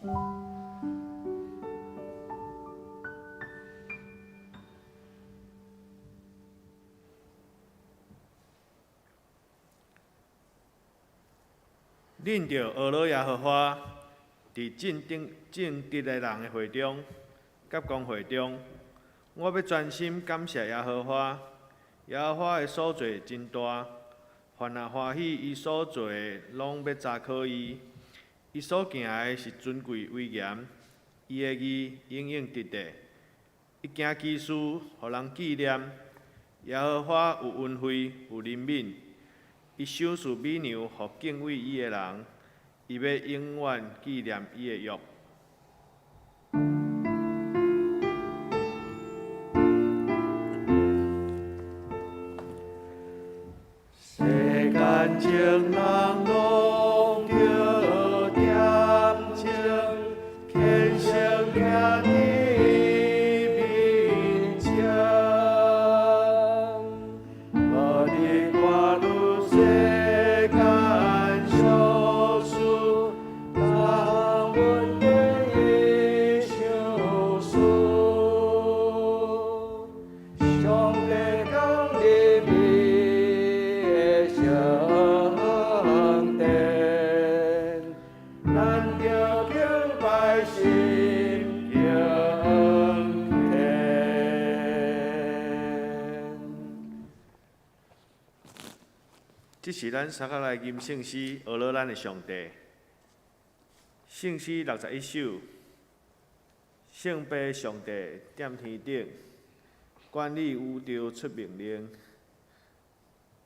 恁着俄罗耶和华，伫正直的人的会中，甲公会中，我要专心感谢耶和华。耶和华的所做真大，凡若欢喜伊所做的，拢要查考伊。伊所行的是尊贵威严，伊的义永永直直。伊行奇事，互人纪念。耶和华有恩惠，有怜悯。伊赏赐美牛，互敬畏伊的人。伊要永远纪念伊的约。世间情人拢着点情，虔诚行伫面前。无你看愈世间俗事，当阮对伊相思。上帝讲你面。圣殿，咱着敬拜心敬天。这是咱三个来吟圣诗，学了咱的上帝。圣诗61首，圣父上帝踮天顶，管理宇宙出命令。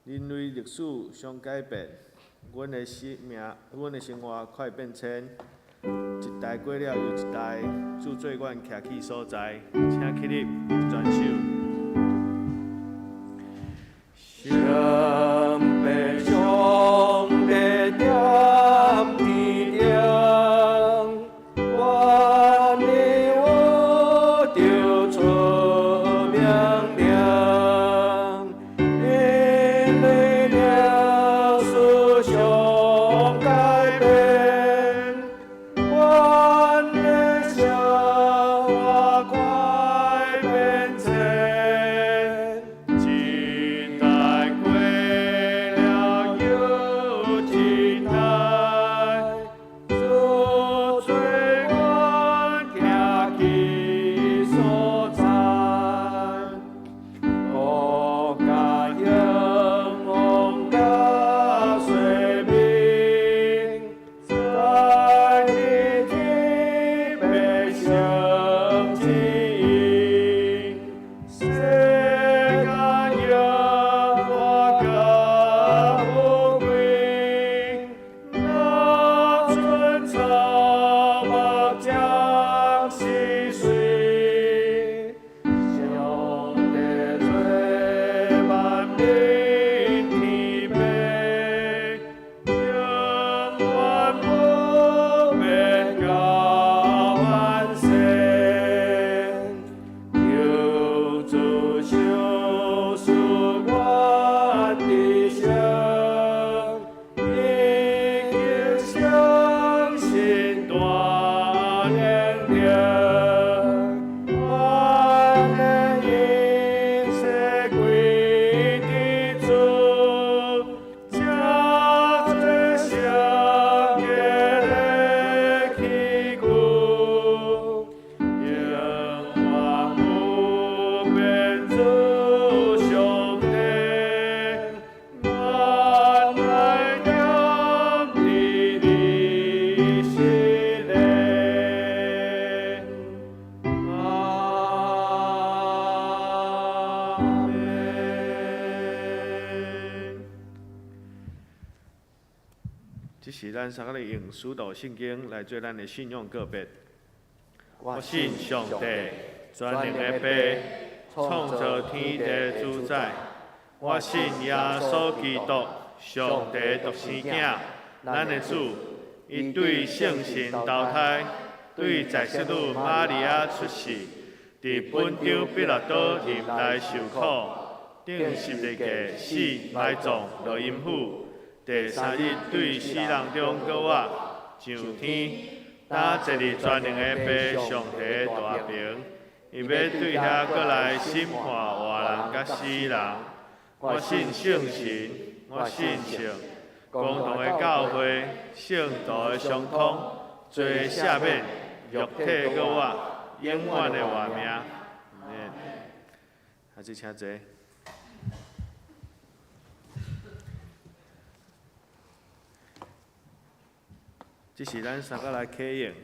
人类历史相改变，阮的生活快变迁，一代过了又一代，主做阮徛起所在，请起立专首。上帝上帝踮天顶，管理宇宙出命令。这是咱三个咧用使徒圣经来做咱的信仰告别。我信上帝，全能的父，创造天地主宰。我信耶稣基督，上帝独生囝，咱的主。伊对圣神投胎，对在世女玛利亚出世，伫本丢彼拉多入内受苦，顶十字架死埋葬落阴府。第三日对死人中搁活上天，打坐伫全能的爸上帝的大屏，伊要对遐过来审判活人甲死人。我信圣神，我信圣，共同的教会，圣道的相通，罪赦免，肉体搁我，永远的活命。下次请坐。这是咱三个来启应。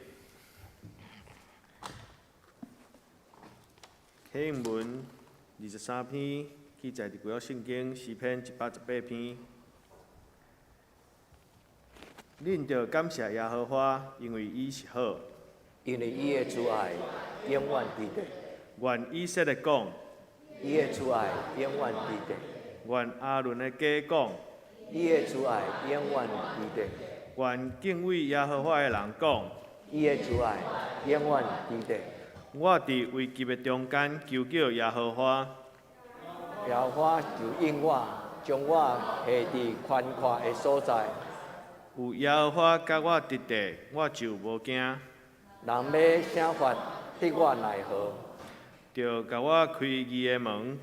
启应文23篇，记载伫旧约圣经诗篇118篇。恁着感谢耶和华，因为伊是好。因为伊的慈爱永远伫地。愿以色列讲，伊的慈爱永远伫地。愿阿伦的家讲，伊的慈爱永远伫地。愿敬畏耶和华的人讲，伊的慈爱永远伫地。我伫危急的中间求叫耶和华，耶和华就应我，将我下伫宽阔的所在。有耶和华甲我伫地，我就无惊。人要啥法得我奈何？就甲我开义的门。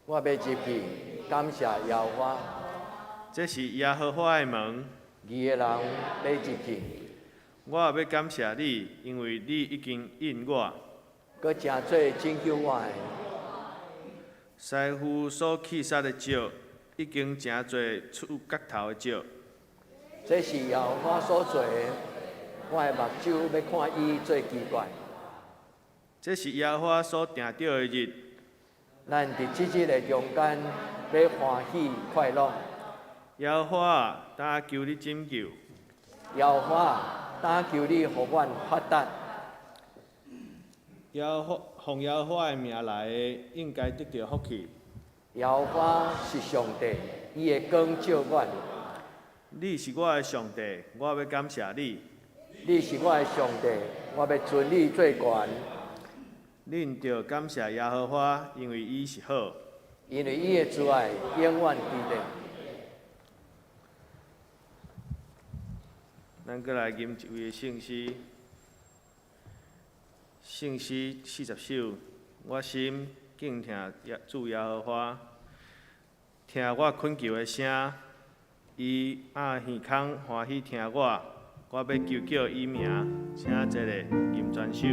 我要入去，感谢耶和华。这是耶和华的门。义的人要入去。我也要感谢你，因为你已经应我。佮诚做拯救我的。师傅所弃杀的石，已经诚侪出角头的石。这是耶和华所做的，我的目睭要看伊最奇怪。这是耶和华所定着的日，咱伫即日的中间要欢喜快乐。耶和华，但求你拯救。耶和华，但求你互阮发达。奉耶和华的名来的，应该得到福气。耶和华是上帝，伊会光照阮。你是我的上帝，我要感谢你。你是我的上帝，我要尊你最悬。恁着感谢耶和华，因为伊是好。因为伊的慈爱永远伫地。咱搁来吟一位的圣诗，圣诗40首。我心敬听主耶和华，听我恳求的声，伊按耳孔欢喜听我，我要求叫伊名，请一个吟全首。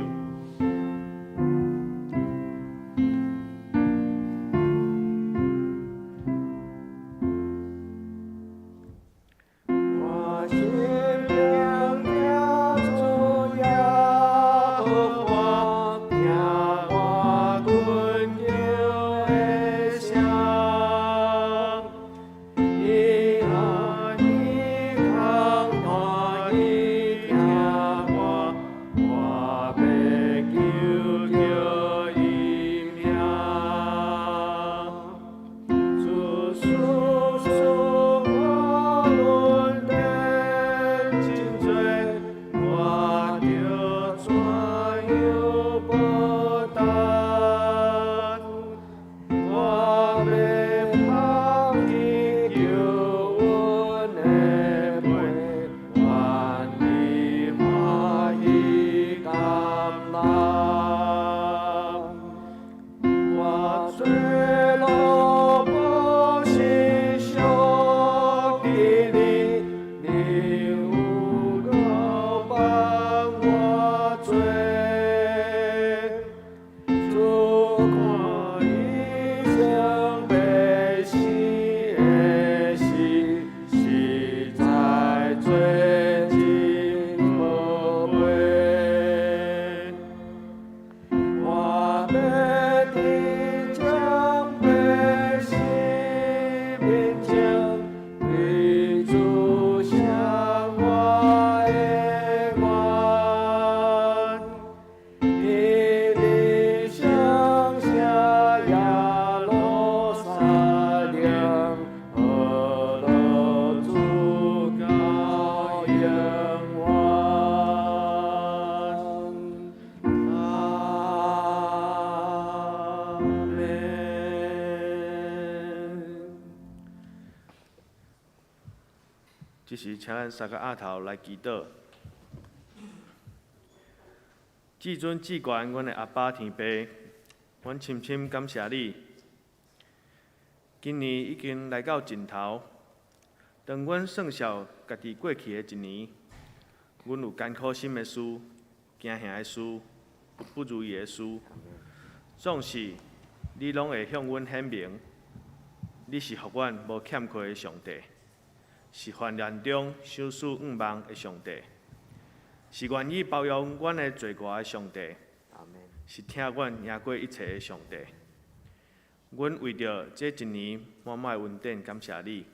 这时，请咱三个额头来祈祷。至尊至悬，阮的阿爸天父，阮深深感谢你。今年已经来到尽头，当阮算数家己过去的一年，阮有艰苦心的事、惊吓的事、不如意的事，总是你拢会向阮显明，你是互阮无欠缺的上帝，是患难中守死毋忘的上帝，是愿意包容阮的罪过的上帝，是听阮赢过一切的上帝。阮为着这一年满满的恩典，感谢你。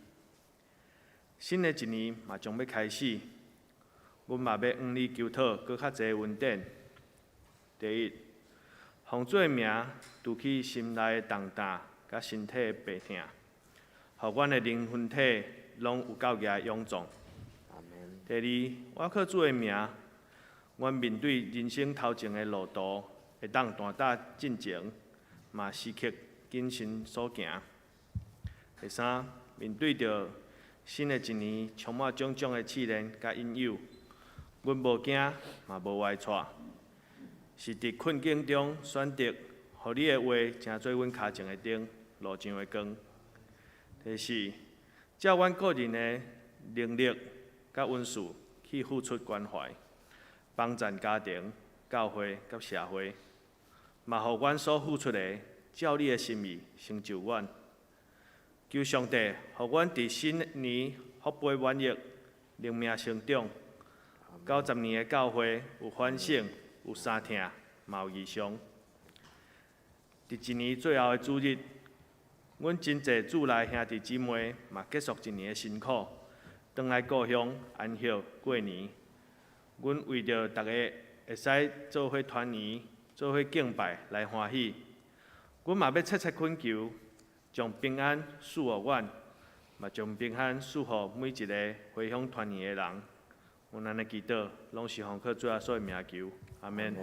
新的一年嘛将要开始，阮嘛要向你求讨搁较侪恩典。第一，奉主的名除去心内的重担甲身体的病痛，互阮的灵魂体拢有够额勇壮。第二，我靠主的名，阮面对人生头前的路途，会当大胆进前，嘛时刻谨慎所行。第三，面对着新的一年，充满种种的试炼甲引诱，阮无惊，嘛无歪错，是伫困境中选择，互你的话成做阮脚前的灯，路上的光。第四，照阮个人的能力甲温数去付出关怀，帮助家庭、教会甲社会，嘛互阮所付出的，照你的心意成就阮。求上帝，互阮伫新年福杯满溢，灵命成长。90年的教会有反省，有三听，嘛有异常。伫一年最后的主日，阮真侪主内兄弟姊妹嘛结束一年的辛苦，返来故乡安息过年。阮为着大家会使做伙团圆、做伙敬拜来欢喜。阮嘛要切切恳求，将平安赐予阮，嘛将平安赐予每一个回乡团圆的人。阮安尼祈祷，拢是奉靠主耶稣的名求，阿免。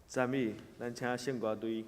赞美，咱请圣歌队。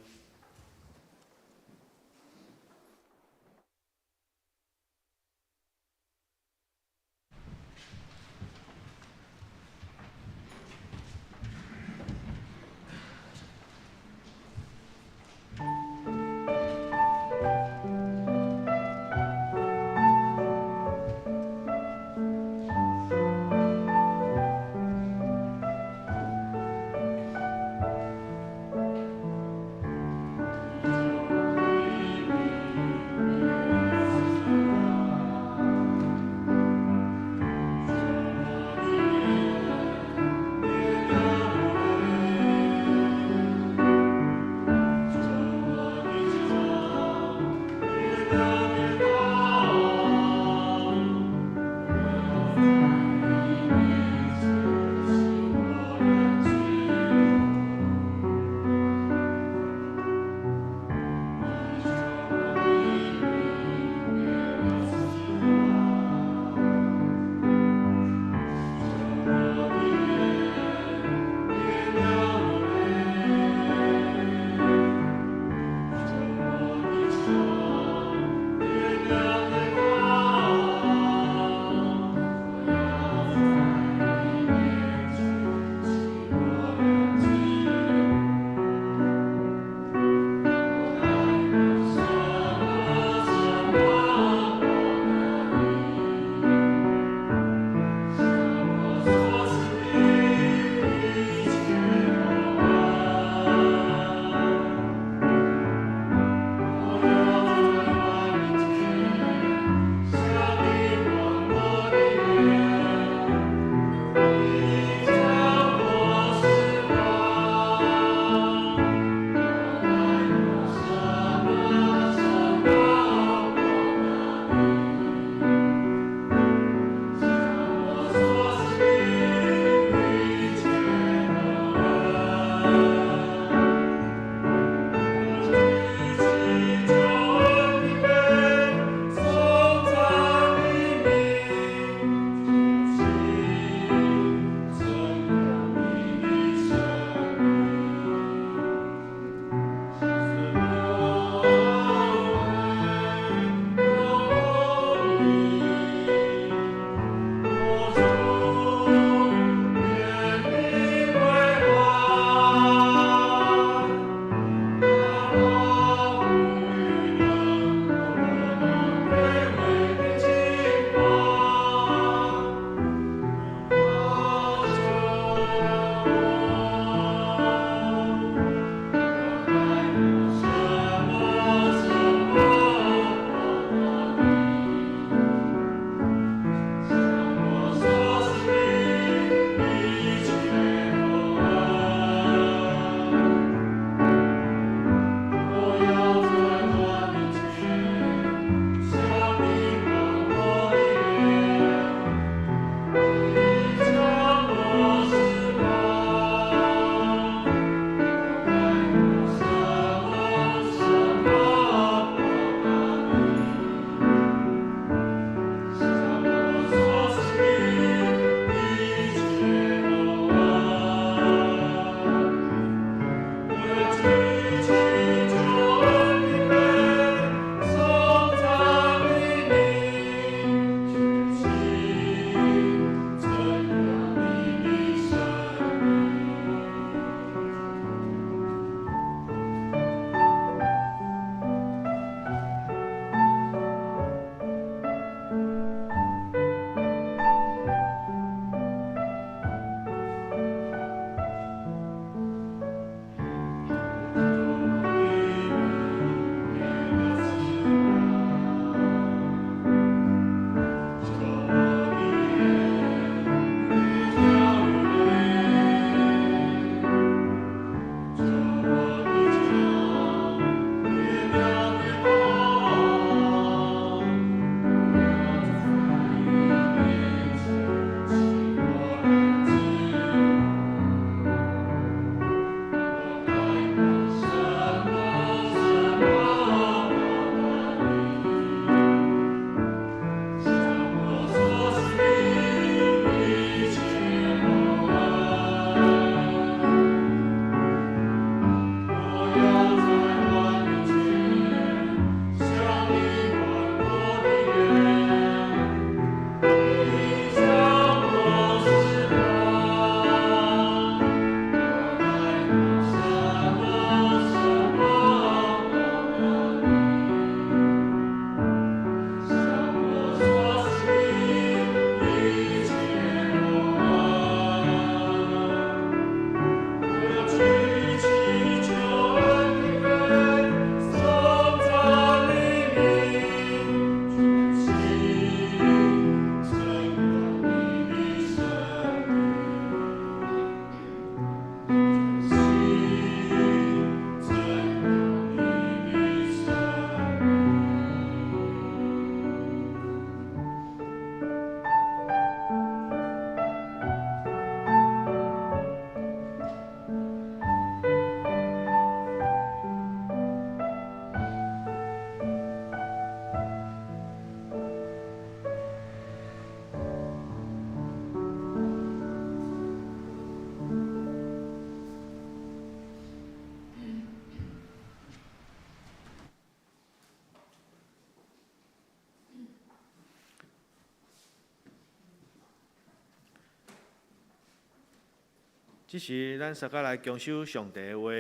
即时咱大家来共守上帝的话，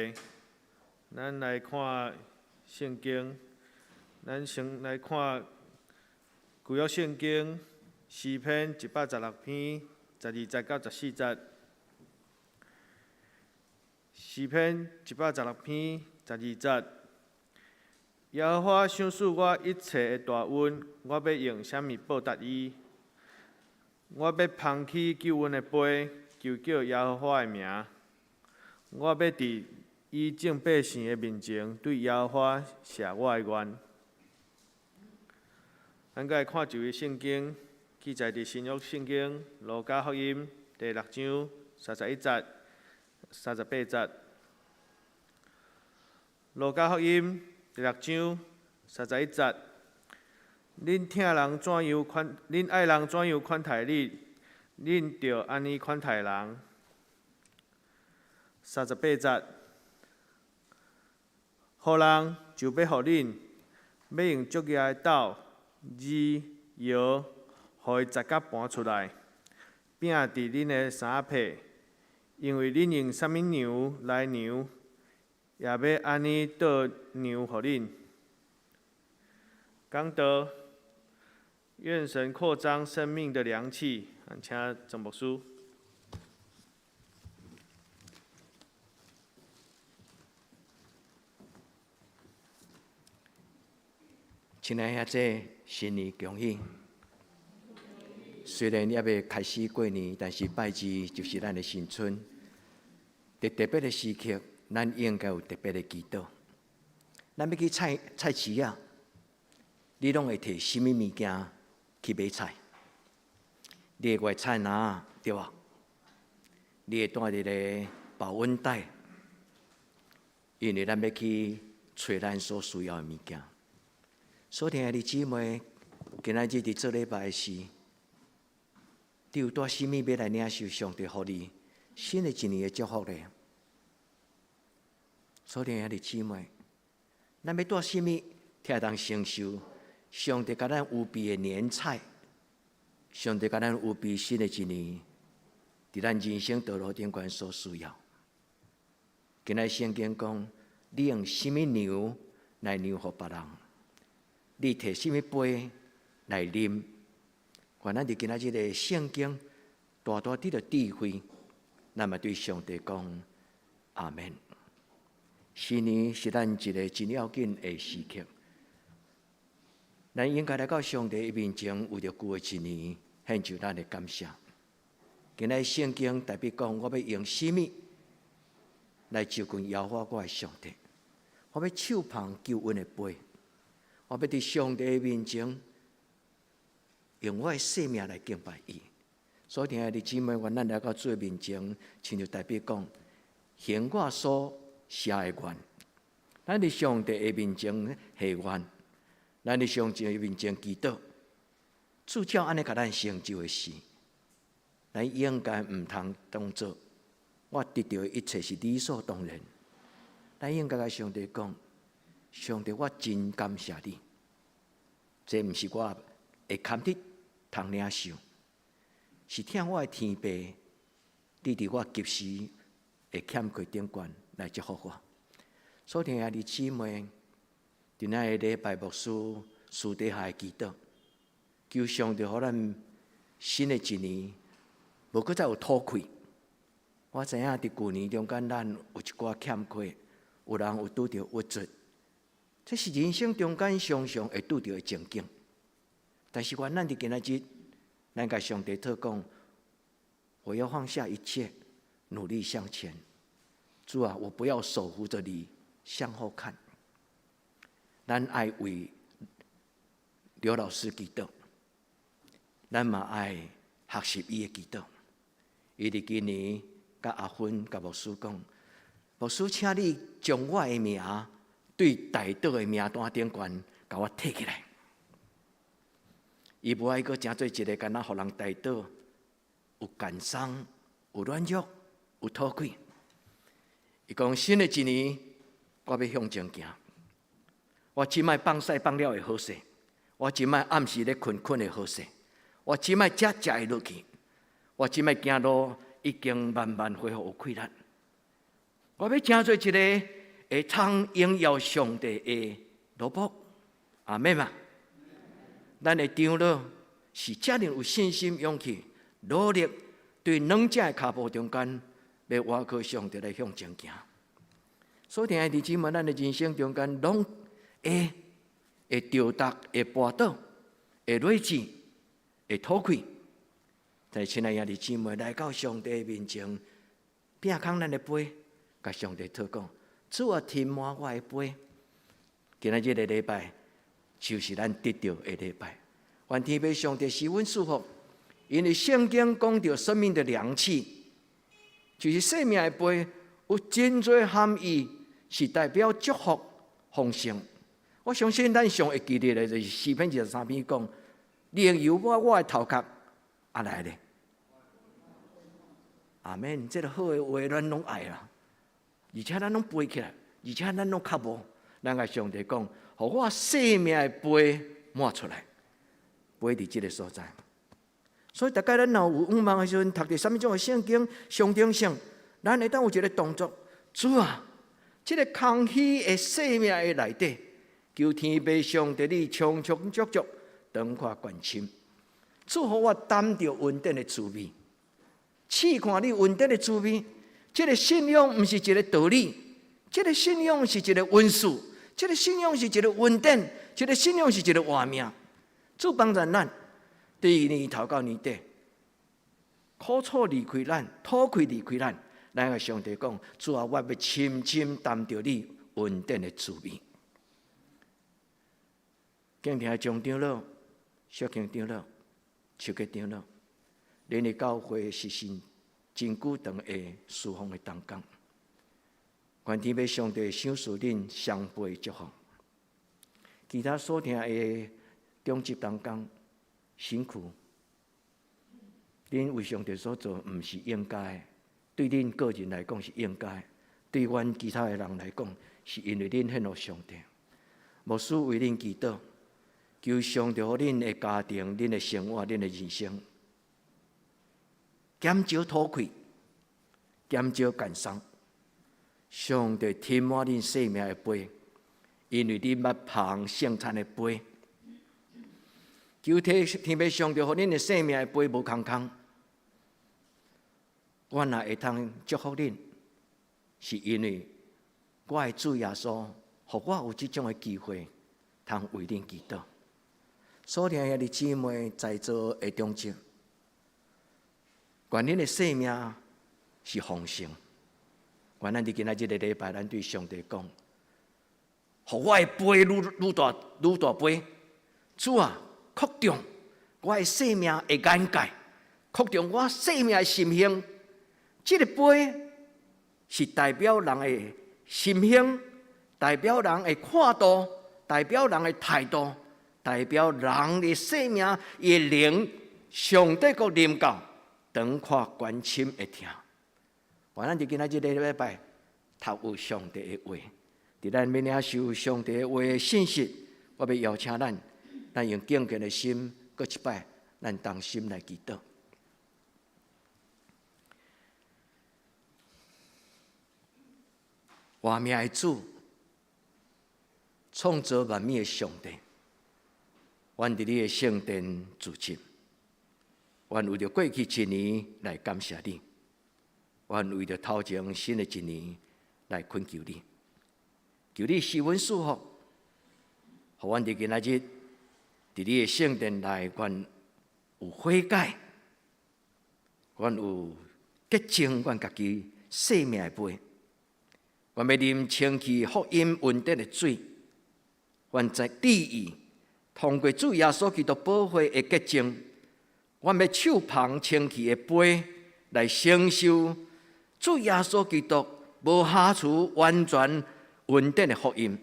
咱来看圣经，咱先来看旧约圣经诗篇116篇12节到14节。诗篇116篇12节，耶和华赏赐我一切的大恩，我要用啥物报答伊？我要捧起救恩的杯，求叫耶和华的名。我要伫以众百姓的面前对耶和华谢我的愿。咱再来看一位圣经，记载伫新约圣经路加福音第6章31节、38节。路加福音第6章31节。恁疼人怎样款？恁爱人怎样款待你，恁着安尼款待人。38节，予人就要予恁，要用足业的斗、字、药，互伊十甲搬出来，拼伫恁的衫被，因为恁用啥物牛来牛，也要安尼倒牛互恁。讲道。愿神扩张生命的良气，请总牧师。亲爱的姐，新年恭喜！虽然还未开始过年，但是拜祭就是咱的新春。在特别的时刻，咱应该有特别的祈祷。咱要去菜市啊，你拢会摕什么物件？去买菜，你会外菜篮对吧？你会带一个保温袋，因为咱要去找咱所需要的物件。所听的姊妹，今仔日伫做礼拜时，你有带什么要来领受上帝予你新的一年的祝福呢？所听的姊妹，咱要带什么才当承受？上帝甲咱有备的年菜，上帝甲咱有备新的一年，伫咱人生道路顶悬所需要。今仔圣经讲，你用什么牛来牛予别人？你摕什么杯来啉？愿咱伫今仔日的圣经，大大得到智慧，咱嘛对上帝讲阿门。新年是咱一个真要紧的时刻。咱应该来到上帝面前，为着旧的一年献上咱的感谢。今日圣经特别讲，我要用什么来接近耶和华我的上帝？我要手捧救恩的杯，我要伫上帝的面前用我的生命来敬拜伊。所以，亲爱的姊妹，愿咱来到主的面前，亲像特别讲，行我所写的愿，咱伫上帝的面前下愿。咱伫上帝面前祈祷，主照安尼甲咱成就的事，咱应该毋通当作我得到的一切是理所当然。咱应该甲上帝讲：上帝，我真感谢你，这毋是我会堪得通领受，是听我的天父，你伫我及时会欠缺顶悬来祝福我。所以，亲爱的姊妹。伫咱的礼拜牧师私底下的祈祷，求上帝予咱新的一年无搁再有土气。我知影伫旧年中间，咱有一寡欠缺，有人有拄着郁卒，这是人生中间常常会拄着的情景。但是愿咱伫今仔日，咱甲上帝祷讲，我要放下一切，努力向前。主啊，我不要手扶着你向后看。咱爱为刘老师祈祷，咱嘛爱学习伊的祈祷。伊伫今年甲阿芬甲牧师讲，牧师，请你将我的名对大岛的名单顶悬，甲我摕起来。伊无爱阁诚做一个敢若互人大岛有感伤、有软弱、有土气。伊讲新的一年，我要向前行。我即摆放屎放了会好势，我即摆暗时咧困会好势，我即摆食会落去，我即摆行路已经慢慢恢复有气力。我要成做一个会常荣耀上帝的奴仆，阿们嘛。咱的长老是遮尔有信心、勇气、努力，对两者的脚步中间，要挖靠上帝来向前行。所以，弟兄姊妹，咱的人生中间，拢会掉达、会跌倒、会累志、会吐气。但是，亲爱的弟兄姊妹，来到上帝面前，摒空咱的杯，甲上帝祷告，主啊，填满我的杯。今仔日的礼拜，就是咱得到的礼拜。愿天父上帝赐阮祝福，因为圣经讲到生命的凉气，就是生命的杯，有真多含义，是代表祝福、丰盛。我相信咱上会记得的，就是4篇23篇讲，灵由我的头壳啊来咧。阿们，这个好的话咱拢爱啦，而且咱拢背起来，而且咱拢较无。咱甲上帝讲，互我生命的杯满出来，杯伫这个所在。所以大概咱若有往忙的时阵，读着什么种的圣经，上定性，咱会当有一个动作，主啊，这个空虚的生命的内底，求天父上帝你充充足足，长阔关心，祝福我担着稳定的滋味，试看你稳定的滋味。这个信仰不是一个道理，这个信仰是一个温数，这个信仰是一个稳定，这个信仰是一个活命。主帮助咱，第2年头到年底，苦楚离开咱，吐气离开咱，咱甲上帝讲：主啊，我要深深担着你稳定的滋味。敬听众长老、小庆长老、秋吉长老，恁的教会是真久长的侍奉的同工。愿天父上帝赏赐恁双倍祝福。其他所听的中级同工辛苦，恁为上帝所做，毋是应该；对恁个人来讲是应该；对阮其他的人来讲，是因为恁献予上帝。牧师为恁祈祷，求上帝予恁的家庭、恁的生活、恁的人生减少吐气，减少感伤。上帝填满恁生命的杯，因为恁捌捧圣餐的杯。求天父上帝，予恁的生命的杯无空空。我若会通祝福恁，是因为我的主耶稣，予我有这种的机会，通为恁祈祷。所听的姊妹在座的中间，愿恁的生命是丰盛。愿咱伫今仔日的礼拜，咱对上帝讲：，予我的杯愈大杯。主啊，扩张我的生命的眼界，扩张我生命的心胸。这个杯是代表人的心胸，代表人的看度，代表人的态度，代表人的生命的灵。上帝国临到，长阔关心会听。愿咱伫今仔日的礼拜，读有上帝的话，伫咱要领受上帝的话的信息，我要邀请咱用敬虔的心，搁一摆，咱同心来祈祷。活命的主，创造万物的上帝，阮伫你的圣殿住进，阮为着过去一年来感谢你。阮为着头前新的一年来恳求你，求你赐阮祝福，互阮伫今仔日伫你的圣殿内，阮有悔改，阮有洁净阮家己生命的杯，阮要啉清气福音稳定的水，阮在旨意通过主耶稣基督宝血的洁净，阮要手捧清气的杯来承受主耶稣基督无瑕疵、完全、稳定的福音。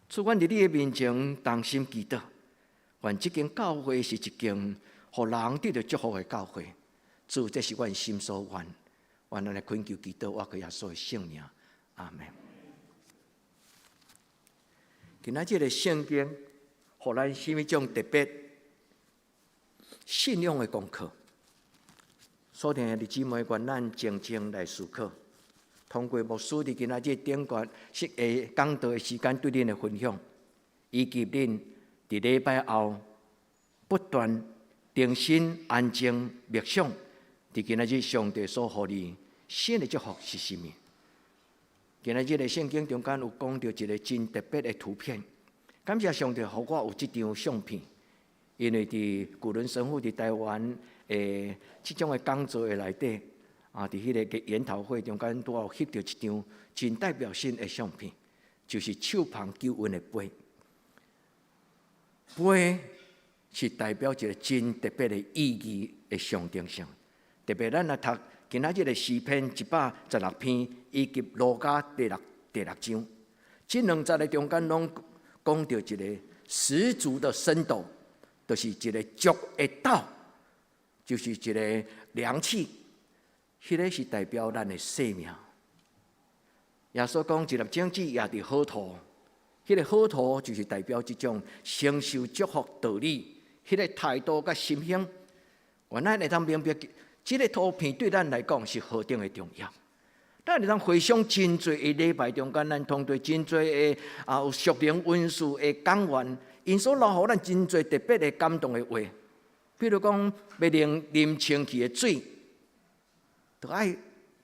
主，阮伫你的面前同心祈祷，愿这间教会是一间互人得到祝福的教会。主，这是阮心所愿，愿咱来恳求祈祷，我靠耶稣的圣名，阿门。今仔日的圣经，互咱什么种特别信仰的功课？所听的姊妹，愿咱静静来思考。通过牧师伫今仔日点关讲道的时间对恁的分享，以及恁伫礼拜后不断定心安静默想，伫今仔日上帝所予你新的祝福是甚么？今仔日的圣经中间有讲到一个真特别的图片，感谢上帝，予我有这张相片。因为伫古伦神父伫台湾这种的讲座的内底，伫迄个研讨会中间都有翕到一张真代表性的相片，就是手捧救恩的杯。杯是代表一个真特别的意义的象征性，特别咱来读今仔日的诗篇116篇，以及路加第六章，这两节的中间拢讲到一个十足的深度，就是一个足的道，就是一个凉气，迄个是代表咱的生命。耶稣讲一粒种子也伫好土，迄个好土就是代表这种承受祝福道理，迄个态度甲心胸。原来会通明白，这个图片对咱来讲是何等的重要。咱会通回想真侪个礼拜中间，咱通对真侪个有属灵恩赐的讲员，因所留予咱真侪特别的感动的话。比如讲，要啉清气的水，就爱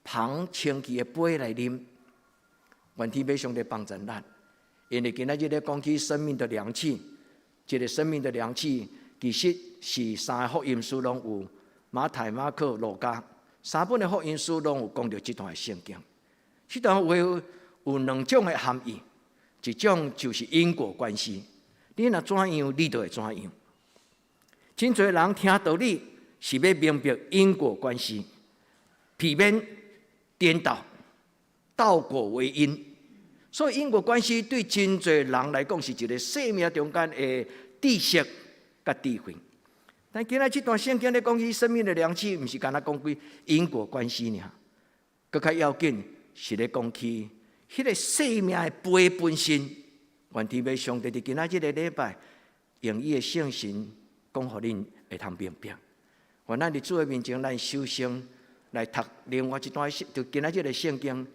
捧清气的杯来啉。愿天父上帝帮助咱，因为今仔日咧讲起生命的凉气，这个生命的凉气，其实是三个福音书拢有，马太、马可、路加三本的福音书拢有讲到这段的圣经。这段话有两种的含义，一种就是因果关系，你若怎样，你就会怎样。真侪人听道理是要明白因果关系，避免颠倒，倒果为因。所以因果关系对真侪人来讲是一个生命中间的知识甲智慧。但今仔这段圣经咧讲起生命的良知，毋是干那讲起因果关系尔，更较要紧是咧讲起迄个生命的杯本身。愿天父上帝伫今仔日个礼拜，用伊的圣神讲互恁会通明白。愿咱伫主的面前，咱修身来读另外一段就今仔日的圣经，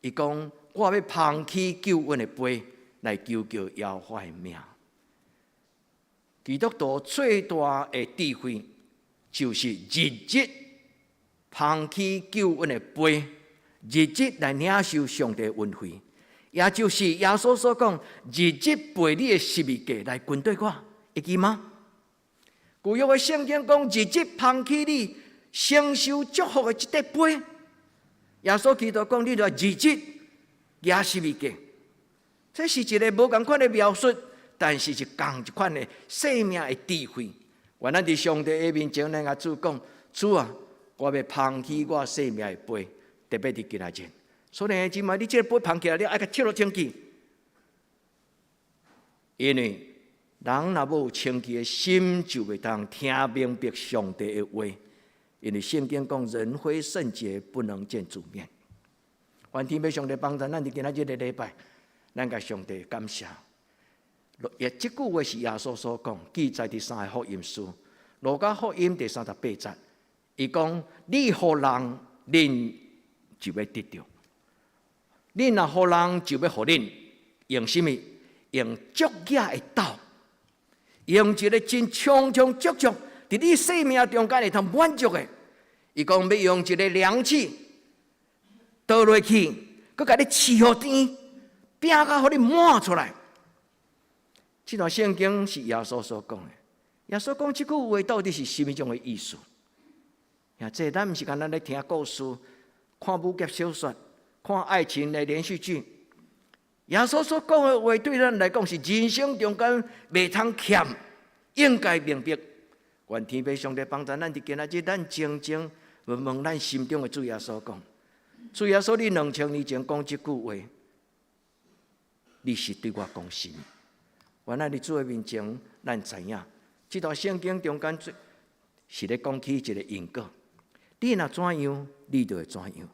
伊讲我要捧起救恩的杯来求救耶和华的名。基督徒最大的智慧，就是日日捧起救恩的杯，日日来领受上帝的恩惠，也就是耶稣所讲，日日背你的十字架来跟对我，会记吗？旧约的圣经讲，日日捧起你承受祝福的这块杯，耶稣基督讲，你就日日举十字架，这是一个无同款的描述。但是是同一款的生命的智慧。原来伫上帝的面前，咱甲主讲：主啊，我要捧起我生命的杯，特别伫今仔日。所以姊妹，你这个杯捧起来，你爱甲摕落清气，因为人若无有清气的心，就袂当听明白上帝的话。因为圣经讲：人非圣洁，不能见主面。愿天父上帝帮助咱伫今仔日的礼拜，咱甲上帝感谢。也这句话是耶稣所讲，记载伫三个福音书，路加福音第38节，伊讲：你予人，恁就要得着；恁若予人，就要予恁。用什么？用足雅的道，用一个真充充足足，伫你生命中间会通满足的。伊讲要用一个凉气倒落去，佮甲你饲好甜，饼甲互你满出来。这段圣经是耶稣所讲的。耶稣讲这句话到底是什么种的意思？这咱不是干咱咧听故事、看武侠小说、看爱情的连续剧。耶稣所讲的话，对咱来讲是人生中间袂通欠，应该明白。愿天父上帝帮助咱伫今仔日，咱静静问问咱心中的主耶稣讲：主耶稣，你2000年前讲这句话，你是对我讲什么？原来伫主的面前，咱知影，这段圣经中间是咧讲起一个因果。你若怎样，你就会怎样。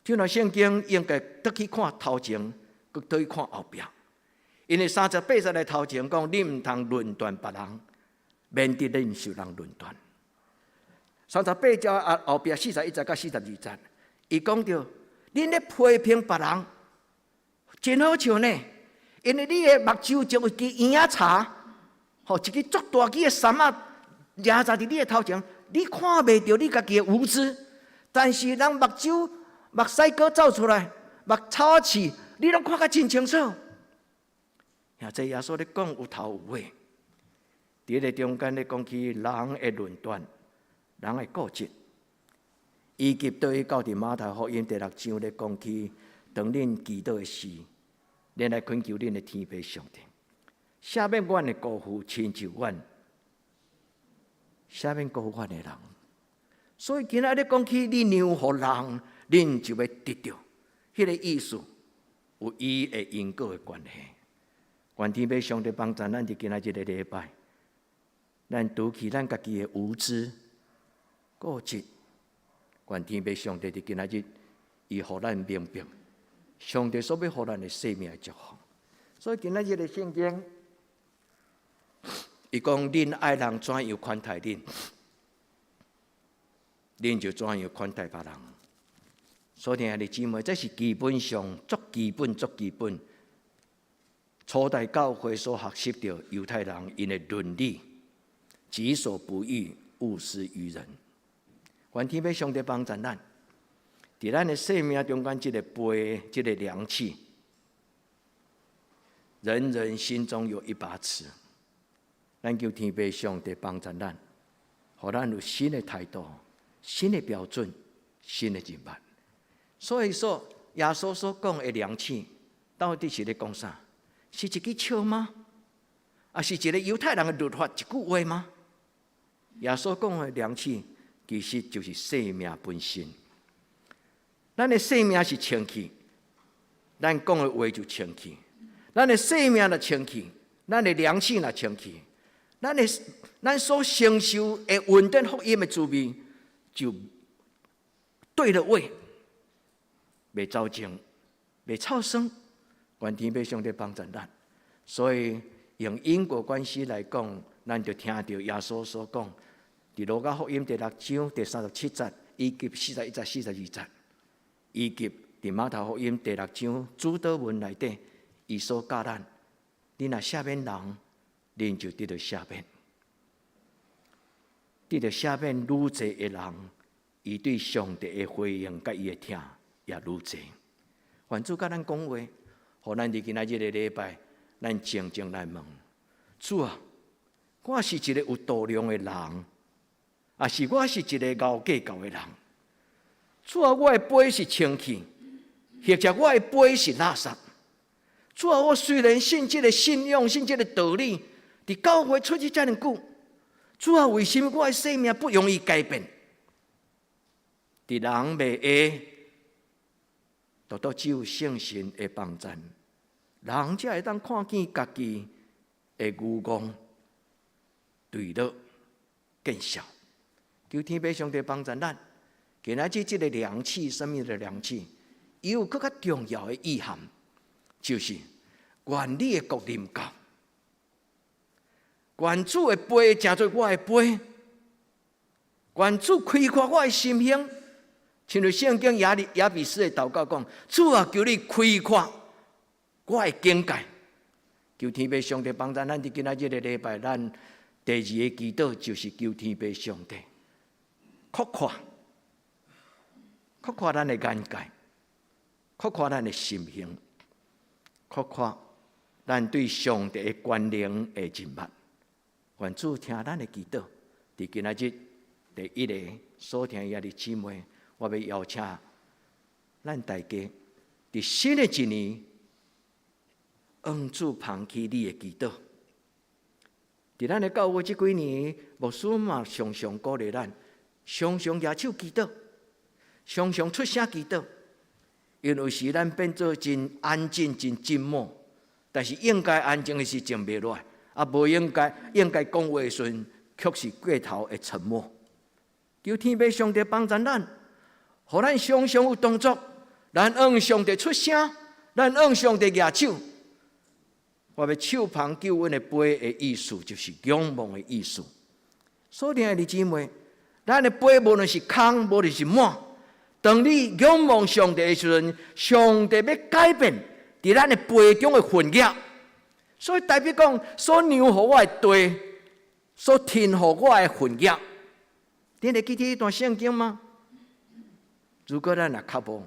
这段圣经应该倒去看头前，搁倒去看后壁。因为38节的头前讲，你毋通论断别人，免得恁受人论断。38节后壁41节到42节，伊讲到，恁咧批评别人，真好笑呢。因为你的目睭就有一支圆仔叉，一支足大支的伞仔压在伫你的头前，你看袂到你家己的无知，但是人目睭、目屎哥走出来，目草仔刺，你拢看甲真清楚。这耶稣咧讲有头有尾，伫咧中间咧讲起人的论断。人的固执，以及对于到伫马太福音第6章咧讲起，当恁祈祷的时，恁来恳求恁的天父上帝，赦免阮的辜负，亲像阮赦免辜负阮的人。所以今仔日讲起，你让互人，恁就要得到，迄个意思有伊的因果的关系。愿天父上帝帮助咱伫今仔日的礼拜，咱拄起咱家己的无知。固执，愿天父上帝伫今仔日，伊互咱明白，上帝所要互咱的生命的祝福。所以今仔日的圣经，伊讲恁爱人怎样款待恁，恁就怎样款待别人。所以兄弟姊妹，这是基本上足基本、初代教会所学习到犹太人因的伦理，己所不欲，勿施于人。愿天父上帝帮助咱，伫咱的生命中间，这个杯，这个量器，人人心中有一把尺。咱求天父上帝帮助咱，互咱有新的态度、新的标准、新的人物。所以说，耶稣所讲的量器，到底是咧讲啥？是一支尺吗？啊，是一个犹太人的律法一句话吗？耶稣讲的量器。其实就是生命本身。咱的生命是清气，咱讲的话就清气。咱的生命若清气，咱的良心若清气，咱所承受的稳定福音的滋味，就对了位，袂走精，袂臭酸。愿天父上帝帮助咱。所以用因果关系来讲，咱就听到耶稣所讲。伫路加福音第6章第37节，以及41节、42节，以及伫马太福音第6章主祷文内底，伊所教咱：你若赦免人，恁就得到赦免；得到赦免愈侪的人，伊对上帝的回应甲伊的听也愈侪。愿主甲咱讲话，互咱伫今仔日的礼拜，咱静静来问：主啊，我是一个有度量的人。啊！是我是一个熬计较的人，主啊，我的杯是清气，或者我的杯是垃圾。主啊，我虽然信这个信仰、信这个道理，伫教会出去遮尔久，主啊，为什么我的生命不容易改变？伫人袂会，都只有圣神的帮助，人才会当看见家己的愚妄、对了、见效。求天父上帝帮助咱，今仔日这个量器，什么的量器，伊有更较重要的意涵，就是愿你的国临到，愿主的杯成做我的杯，愿主开阔我的心胸，亲如圣经亚比斯的祷告讲：主啊，求你开阔我的境界。求天父上帝帮助咱伫今仔日的礼拜，咱第2个祈祷就是求天父上帝。扩阔咱的眼界，扩阔咱的心胸，扩阔咱对上帝的关联的人物。愿主听咱的祈祷，伫今仔日第1个所听的姊妹，我要邀请咱大家伫新的一年，恩主旁起你的祈祷。伫咱的教会这几年，牧师嘛常常鼓励咱。常常举手祈祷，常常出声祈祷，因为有时咱变做真安静、真静默，但是应该安静的时静袂落来，啊，无应该讲话的时阵，却是过头的沉默。求天父上帝帮助咱，互咱常常有动作，咱向上帝出声，咱向上帝举手。我要手旁救恩的杯的意思，就是仰望的意思。所以，弟兄姊妹。咱的杯无论是空，无论是满。当你仰望上帝的时阵，上帝要改变伫咱的杯中的混液。所以代表讲，所量予我的地，所填予我的混液。你会记得一段圣经吗？如果咱也较无，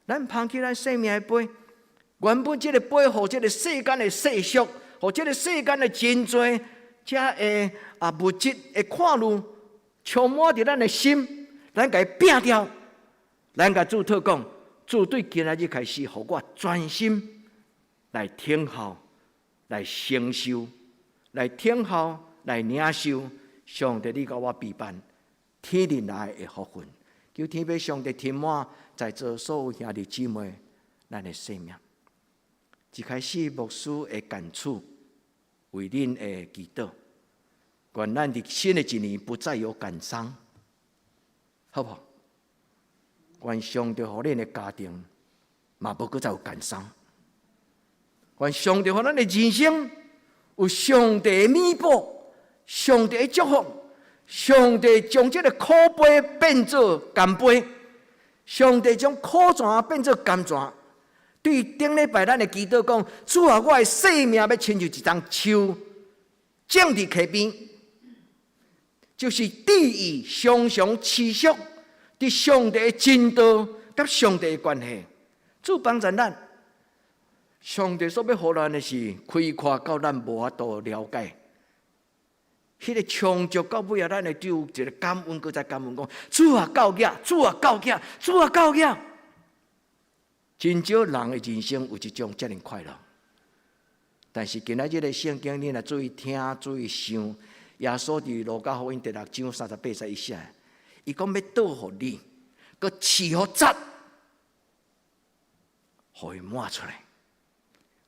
咱捧起咱生命的杯，原本这个杯，互这个世间的世俗，互这个世间的真多，这的物质的看路，充满伫咱的心，咱甲伊摒掉。咱甲主祷讲，主对今仔日开始，互我专心来听候。来承受，来听候，来领受上帝你甲我陪伴天灵来的福分。求天父上帝填满在座所有兄弟姊妹咱的生命。一开始牧师的感触，为恁的祈祷，愿咱伫新的一年不再有感伤，好不好？愿上帝互恁的家庭嘛无搁再有感伤。愿上帝予咱的人生有上帝的弥补，上帝的祝福，上帝将这个苦杯变做甘杯，上帝将苦泉变做甘泉。对顶礼拜咱的祈祷讲，主啊，我的生命要亲像一丛树，种伫溪边，就是地域常常持续伫上帝的真道甲上帝的关系。主帮助咱。上帝所要予咱的是开阔到咱无法度了解，迄个充足到尾啊，咱会只有一个感恩，搁再感恩讲：主啊，到囝，主啊，到囝，主啊，到囝。真少人的人生有一种遮尔快乐，但是今仔日的圣经，你若注意听，注意想，耶稣伫路加福音第6章38节以下，伊讲要倒互你，搁赐互贼，互伊满出来。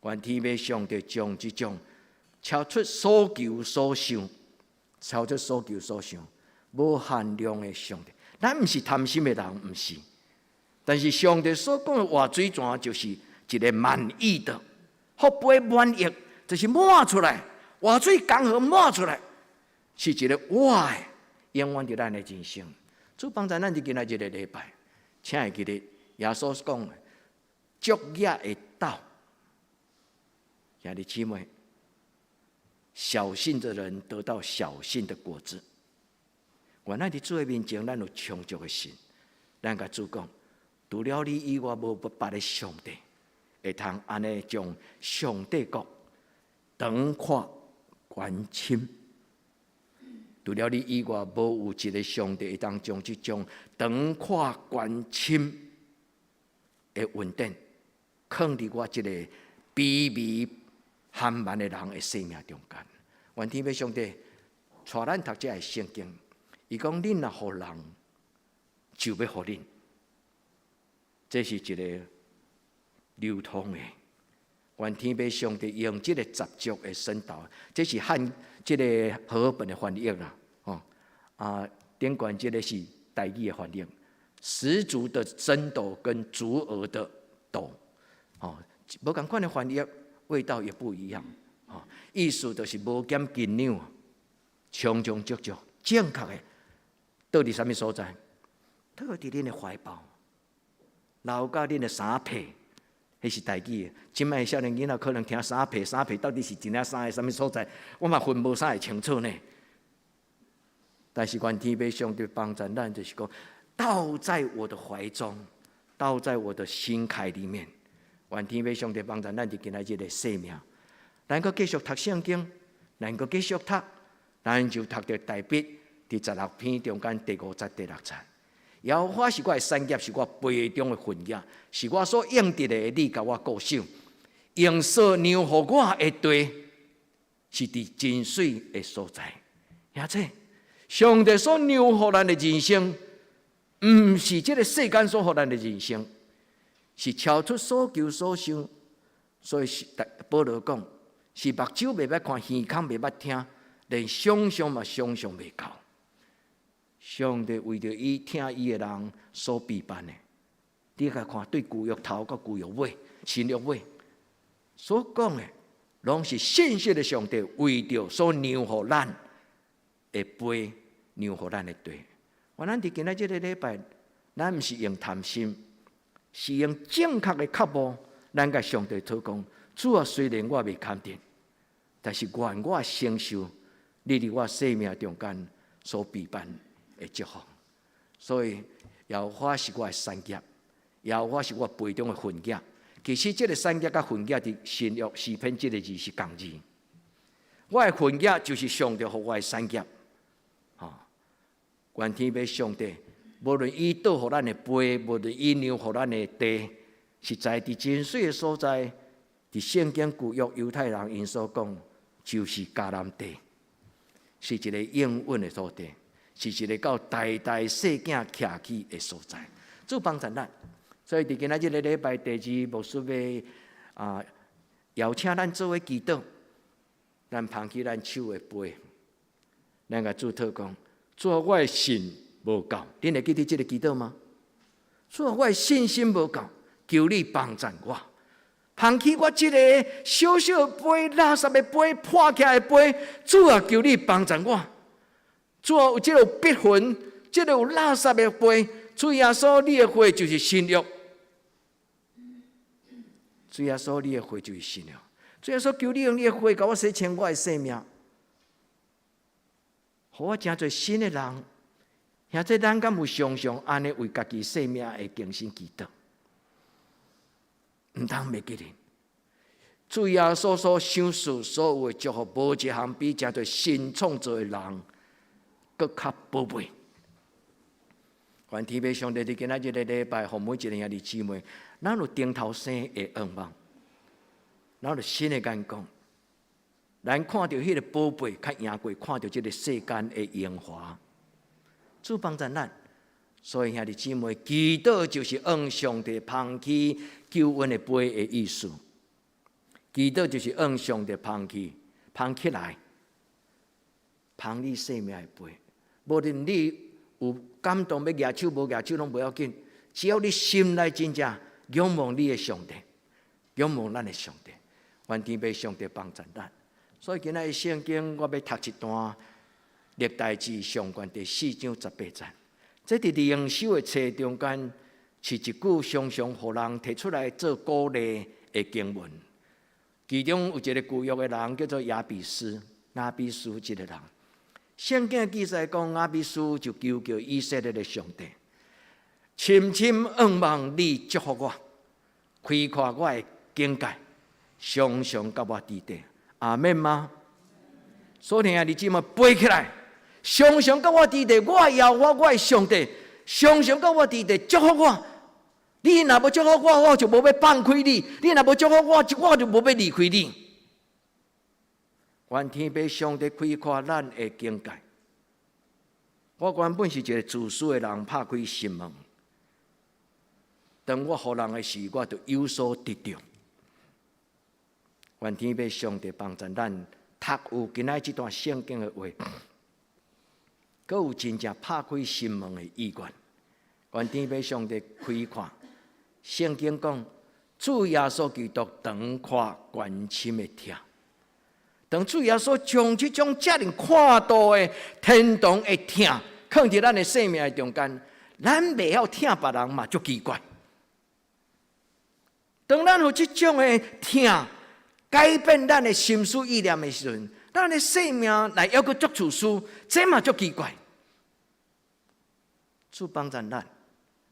愿天父上帝将这种超出所求所想、超出所求所想、无限量的上帝，咱毋是贪心的人，毋是。但是上帝所讲的活水泉，就是一个满意的，福杯满溢，就是满出来，活水江河满出来，是一个我的永远伫咱的人生。主帮助咱伫今仔日的礼拜，请会记得耶稣讲的作业的道。兄弟姊妹，小信的人得到小信的果子。原来伫主的面前，咱有充足的心。咱甲主讲，除了你以外，无别的上帝会通安尼将上帝国长阔关深。除了你以外，无有一个上帝会当将这种长阔关深的稳定，放伫我这个卑微含慢的人的生命中间。愿天父上帝带咱读这个圣经，伊讲恁若互人，就要互恁。这是一个流通的。愿天父上帝用这个十足的宣导，这是这个和合本的翻译啦。顶管这个是台语的翻译，十足的真斗跟足额的斗，无同款的翻译。味道也不一样，意思就是无减斤两，充充足足，正确的，到底什么所在？倒伫恁的怀抱，留到恁的衫被，迄是台语的。今摆少年囡仔可能听衫被，衫被到底是一领衫的什么所在？我嘛分无啥会清楚呢。但是愿天父上帝帮助咱，就是讲，倒在我的怀中，倒在我的心坎里面。愿天父上帝帮助咱伫今仔日的生命，咱阁继续读圣经，咱阁继续读，咱就读到大笔第16篇中间第5节、第6节。耶和华是我的产业，是我杯中的混液，是我所用得的，你甲我固守。用所量予我的地，是伫真水的所在。而且，上帝所量予咱的人生，毋是这个世间所予咱的人生。是超出所求所想，所以保罗讲，是目睭袂捌看，耳孔袂捌听，连想象嘛想象袂到。上帝为着伊听伊的人所备办的，你甲看对旧约头到旧约尾、新约尾所讲的，拢是信息的上帝为着所量予咱的杯，量予咱的地。咱伫今仔日个礼拜，咱毋是用谈心，是用正确的脚步，咱甲上帝讨讲。主啊，虽然我未看见，但是愿我承受你伫我生命中间所备办的祝福。所以，耶和华是我的产业，耶和华是我杯中的分业。其实，这个产业甲分业伫新约诗篇这个字是共字。我的分业就是上帝给我的产业。愿天父上帝，无论伊倒互咱的杯，无论伊让互咱的地，是在伫真水的所在，伫圣经旧约犹太人因所讲，就是迦南地，是一个应允的土地，是一个到代代世囝徛起的所在。主帮助咱，所以伫今仔日个礼拜第二牧师要邀请咱做伙祈祷，咱捧起咱手的杯，咱甲主祷讲。主啊，我的信无够，恁会记得这个祈祷吗？主啊，我的信心无够，求你帮助我，捧起我这个小小的杯、垃圾的杯、破起来的杯。主啊，求你帮助我。主啊，有这个逼魂，这个有垃圾的杯。主耶稣，你的血就是新约。主耶稣，你的血就是新约。主耶稣，求你用你的血，甲我洗清我的生命。互我真侪新的人，现在咱敢有常常安尼为家己生命的更新祈祷？毋通袂记哩。主耶稣所想事所有的祝福，无一项比真侪新创造的人搁较宝贝。愿天父上帝伫今仔日个礼拜，互每一个兄弟姊妹，咱有顶头生的愿望，咱有新的眼光。咱看到迄个宝贝，较赢过看到这个世间的荣华。主帮助咱，所以兄弟姊妹，祈祷就是按上帝捧起救恩的杯的意思。祈祷就是按上帝捧起来，捧你生命的杯。无论你有感动要举手，无举手拢不要紧，只要你心内真正仰望你的上帝，仰望咱的上帝，愿天父上帝帮助咱。所以今仔日圣经，我要读一段历代志上卷第4章18节。这伫灵修的册中间，是一句常常互人提出来做鼓励的经文。其中有一个旧约的人叫做亚比斯这个人。圣经记载讲，亚比斯就求叫以色列的上帝，深深仰望你祝福我，开阔我的境界，常常甲我伫地。阿免吗？所以兄弟姊妹背起来，常常甲我伫地，我要我的上帝，常常甲我伫地祝福我。你若无祝福我，我就无要放开你；你若无祝福我，我就无要离开你。愿天父上帝开阔咱的境界。我原本是一个自私的人，拍开心门。当我互人的时，我就有所得着。愿天父上帝帮助咱读有今仔这段圣经的话，阁有真正拍开心门的意愿。愿天父上帝开阔。圣经讲，主耶稣基督长阔关心的疼。当主耶稣将这种遮尔宽度的天堂的疼放伫咱的生命的中间，咱袂晓疼别人嘛，足奇怪。当咱有这种的疼，改变咱的心思意念的时阵，咱的生命来要个足自私，这嘛足奇怪。主帮助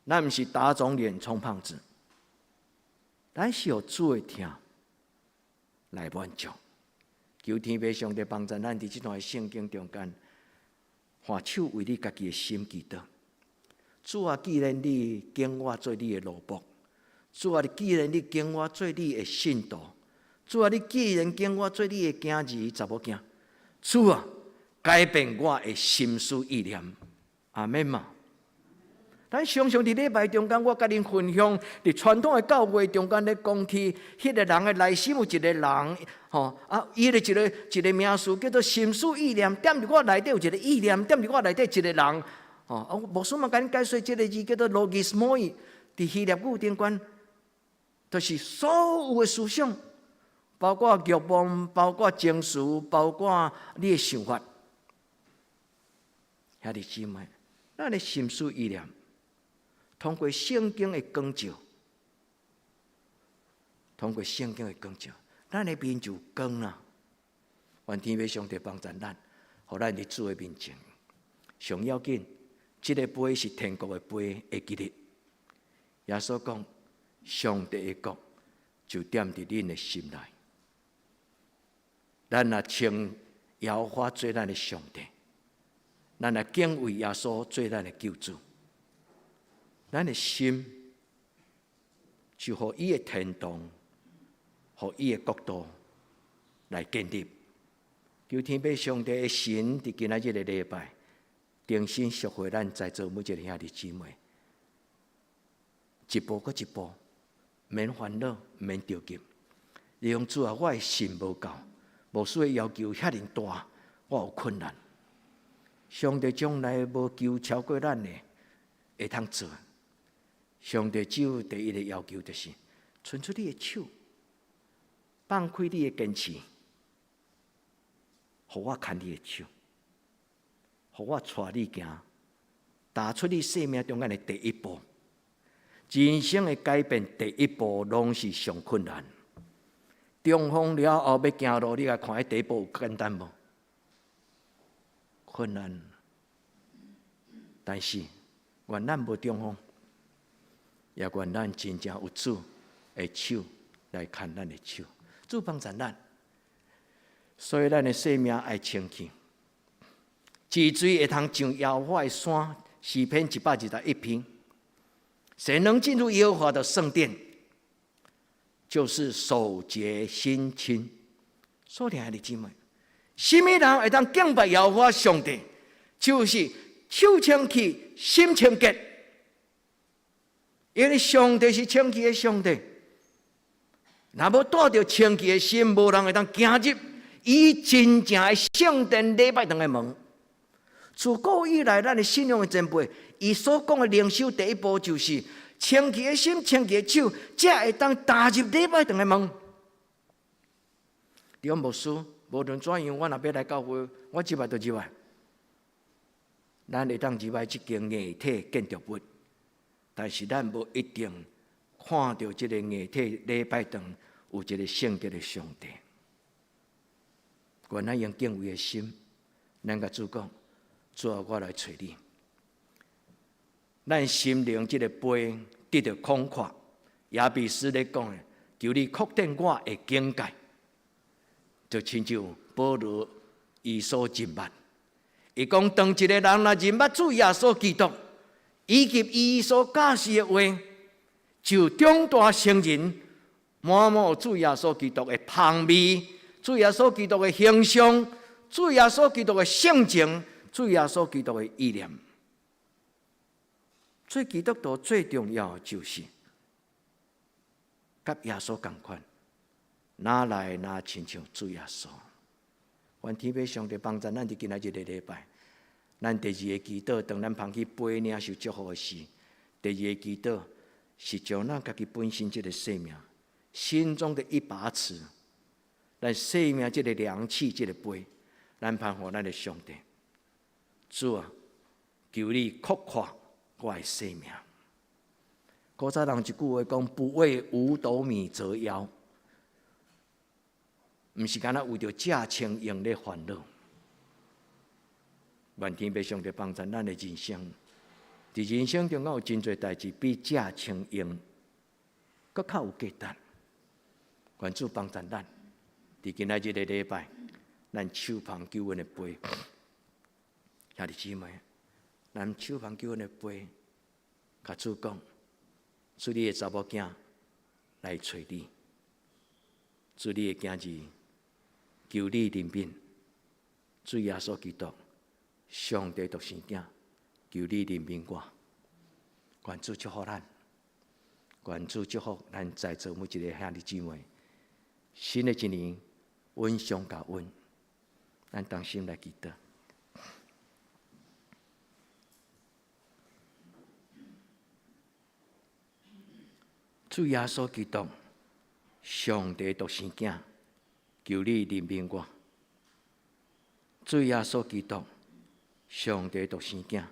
咱不是打肿脸充胖子，咱是有主的疼来满足。求天父上帝帮助咱伫这段圣经中间，换手为你家己的心祈祷。主啊，既然你拣我做你的奴仆，主啊，既然你拣我做你的信徒，主啊，你既然拣我做你的囝儿查某囝，主啊，改变我的心思意念。阿免嘛。咱常常伫礼拜中间，我甲恁分享，伫传统的教会中间咧讲起，迄个人的内心有一个人，伊咧一个名词叫做心思意念，踮伫我内底有一个意念，踮伫我内底一个人，牧师嘛甲恁解说这个字叫做 logismoi， 伫希腊语中间，就是所有的思想，包括欲望，包括情绪，包括你的想法，兄弟姊妹。咱的心思意念，通过圣经的光照，咱的面就光啦。愿天父上帝帮助咱，互咱伫主的面前。上要紧，这个杯是天国的杯会记得。耶稣讲，上帝的国就踮伫恁的心内。咱若称耶和华做咱的上帝，咱若敬畏耶稣做咱的救主，咱的心就互伊的天堂，互伊的国度来建立。求天父上帝的神伫今仔日的礼拜，重新赎回咱在座每一个兄弟姊妹，一步搁一步，免烦恼，免着急。利用主啊，我的心无够，无需要要求遐尼大，我有困难。上帝将来无求超过咱的，会通做。上帝只有第一个要求，就是伸出你的手，放开你的坚持，互我牵你的手，互我带你行，踏出你生命中间的第一步。人生的改变第一步，拢是上困难。中风了后要行路，你来看，第一步有简单无？困难。但是，愿咱无中风，也愿咱真正有主的手来牵咱的手，主帮助咱。所以，咱的生命爱清气，治水会通上耶和华的山，诗篇121篇。谁能进入耶和华的圣殿？就是手洁心清。所以，兄弟姊妹，什么人会当敬拜耶和华上帝？就是手清气、心清洁。因为上帝是清气的上帝，若无带着清气的心，无人会当行入伊真正的圣殿礼拜堂的门。自古以来，咱的信仰的前辈，伊所讲的灵修第一步就是清气的心、清气的手，才会当踏入礼拜堂的门。弟兄牧师，无论怎样，我若要来教会，我入来就入来。咱会当入来这间硬体建筑物，但是咱无一定看到这个硬体礼拜堂有一个圣洁的上帝。愿咱用敬畏的心，咱甲主讲。主啊，我来找你。咱心灵这个杯得到空阔，亚比斯咧讲的，求你扩展我的境界，就亲像保罗伊所认捌。伊讲，当一个人若认捌主耶稣基督，以及伊所教示的话，就长大成人，满有主耶稣基督的香味，主耶稣基督的形象，主耶稣基督的性情。主耶稣基督的意念，做基督徒最重要的就是甲耶稣同款，哪来哪亲像主耶稣。愿天父上帝帮助咱伫今仔日的礼拜，咱第二个祈祷，当咱捧起杯领受祝福的时，第二个祈祷是将咱家己本身这个生命，心中的一把尺，咱生命这个量器，这个杯，咱捧互咱的上帝。主啊，求你扩阔我的生命。古早人一句话讲：“不为五斗米折腰。”毋是干那为着假清用咧烦恼。愿天父上帝帮助咱的人生，伫人生中有真侪代志比假清用搁较有价值。愿主帮助咱，伫今仔日的礼拜，咱手捧救恩的杯。兄弟姊妹，咱手捧救恩的杯，甲主讲，主你的查某囝来找你，主你的囝儿求你怜悯，主耶稣基督，上帝独生囝，求你怜悯我。愿主祝福咱，愿主祝福咱在座每一个兄弟姊妹。新的一年，恩上加恩，咱同心来祈祷。主耶稣基督，上帝独生囝，求你怜悯我。主耶稣基督，上帝独生囝，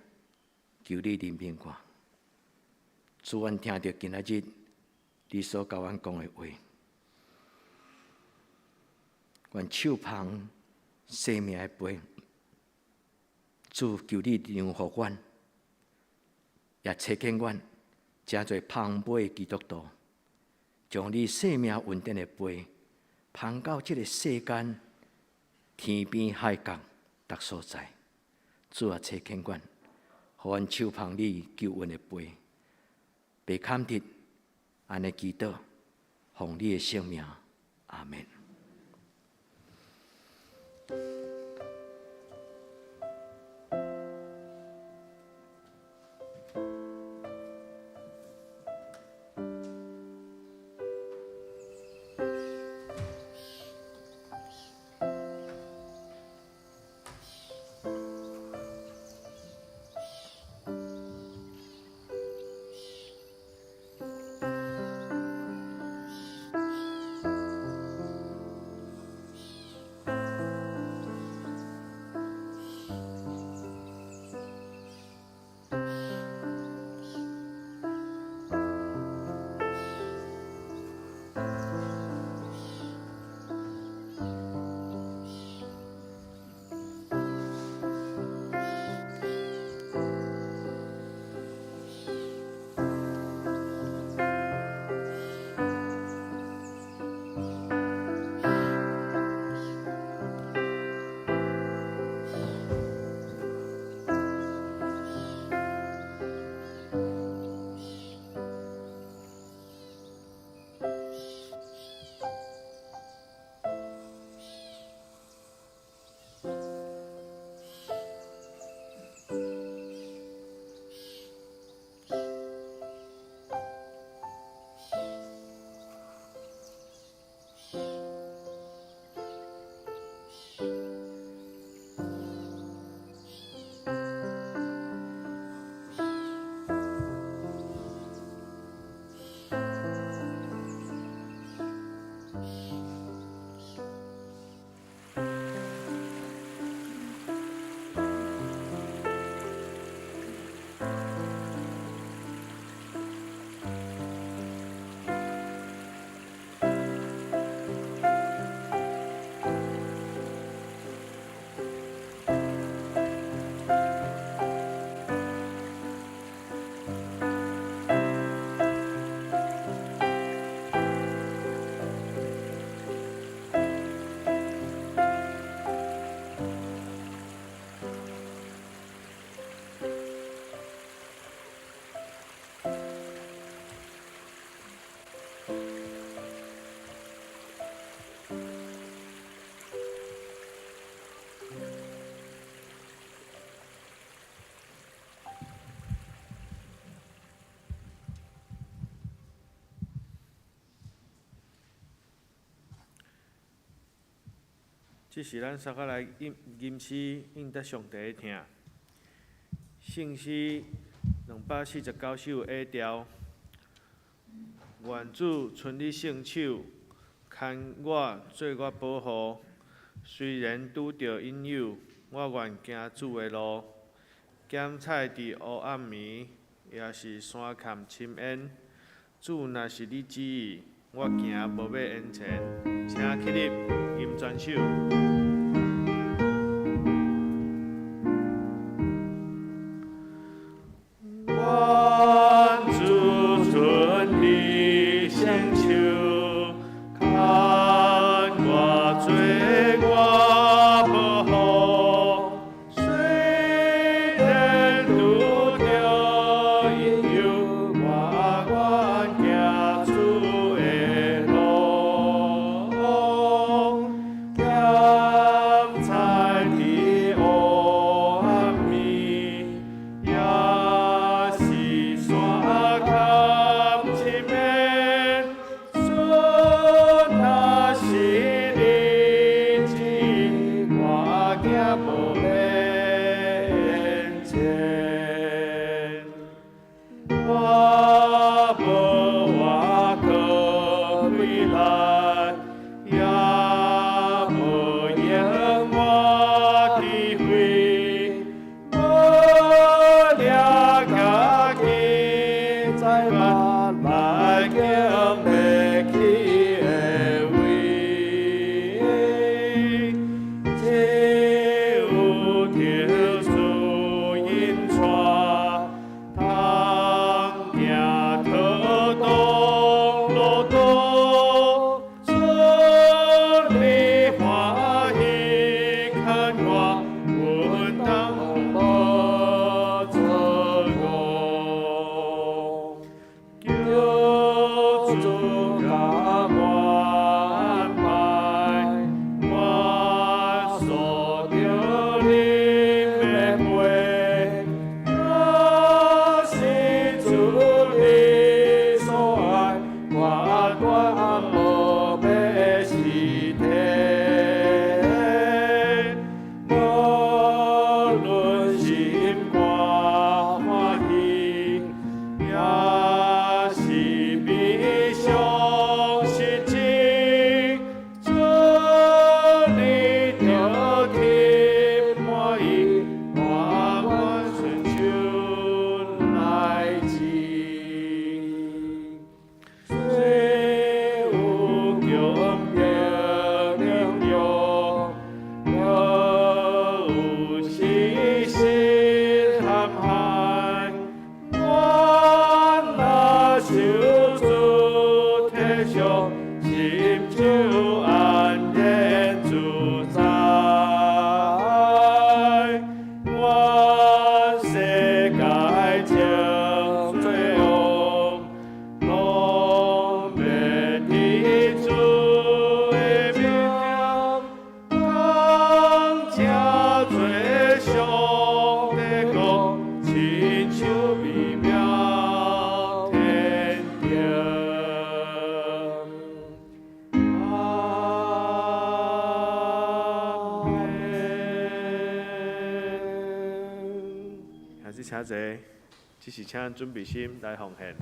求你怜悯我。主，阮听到今仔日你所甲阮讲的话，阮手捧生命的杯，主求你让予阮，也赐给阮真侪澎湃的基督徒，将你生命稳定的杯捧到这个世间天边海角各所在。主啊，赐给阮，互阮手捧你救恩的杯，被砍得安尼祈祷，奉你的圣名，阿门。这是咱三个来吟诗应得上帝听。圣诗249首 A 调，愿主存你圣手，牵我做我保护。虽然拄着引诱，我愿行主的路。检采伫黑暗暝，也是山坎深渊。主若是你旨意，我行无要言前。请起立，吟全首。Yeah. 受主体上，心就安然自在。我世界情最恶，拢免依主的名，讲正最上帝国，亲像微妙天庭。还是请坐，只是请准备心来奉献。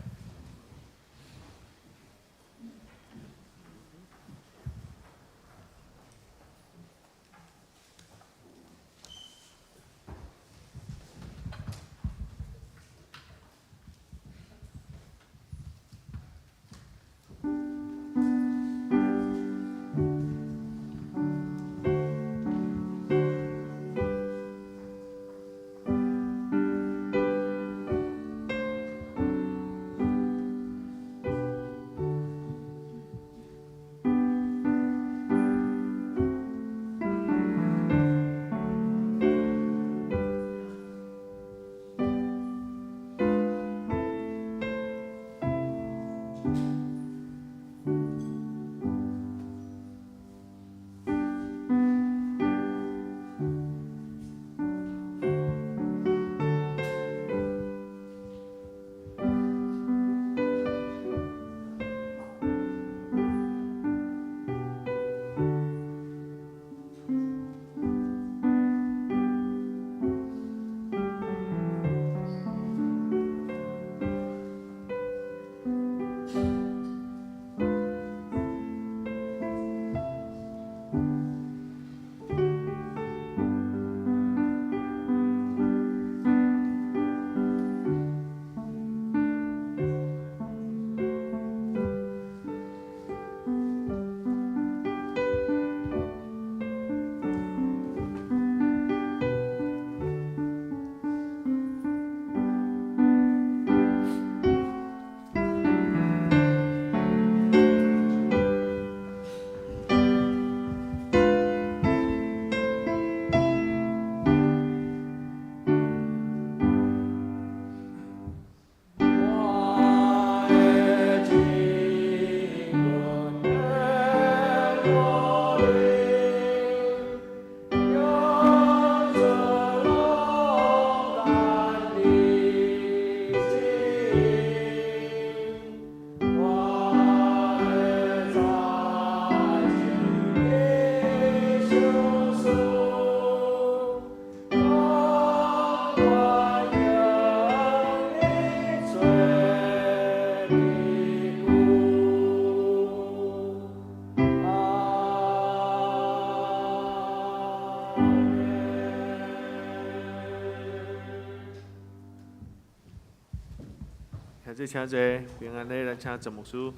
现在请坐，平安礼来请陈牧师。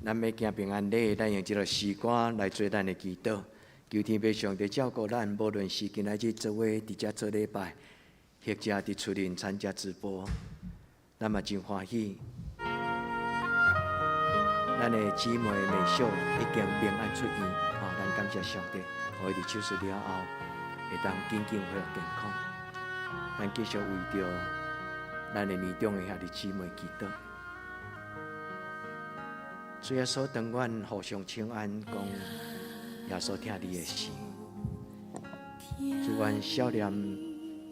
咱要行平安礼，咱用这个诗歌来做咱的祈祷，求天父上帝照顾咱，无论是今仔日做伙伫遮做礼拜，或者伫厝内参加直播，咱嘛真欢喜。咱的姊妹妹小已经平安出院，咱感谢上帝，互伊伫手术了后，会当紧紧恢复健康。咱继续为着咱的年中的兄弟姊妹祈祷。主耶稣当阮互相请安，讲耶稣听你的心。主阮少年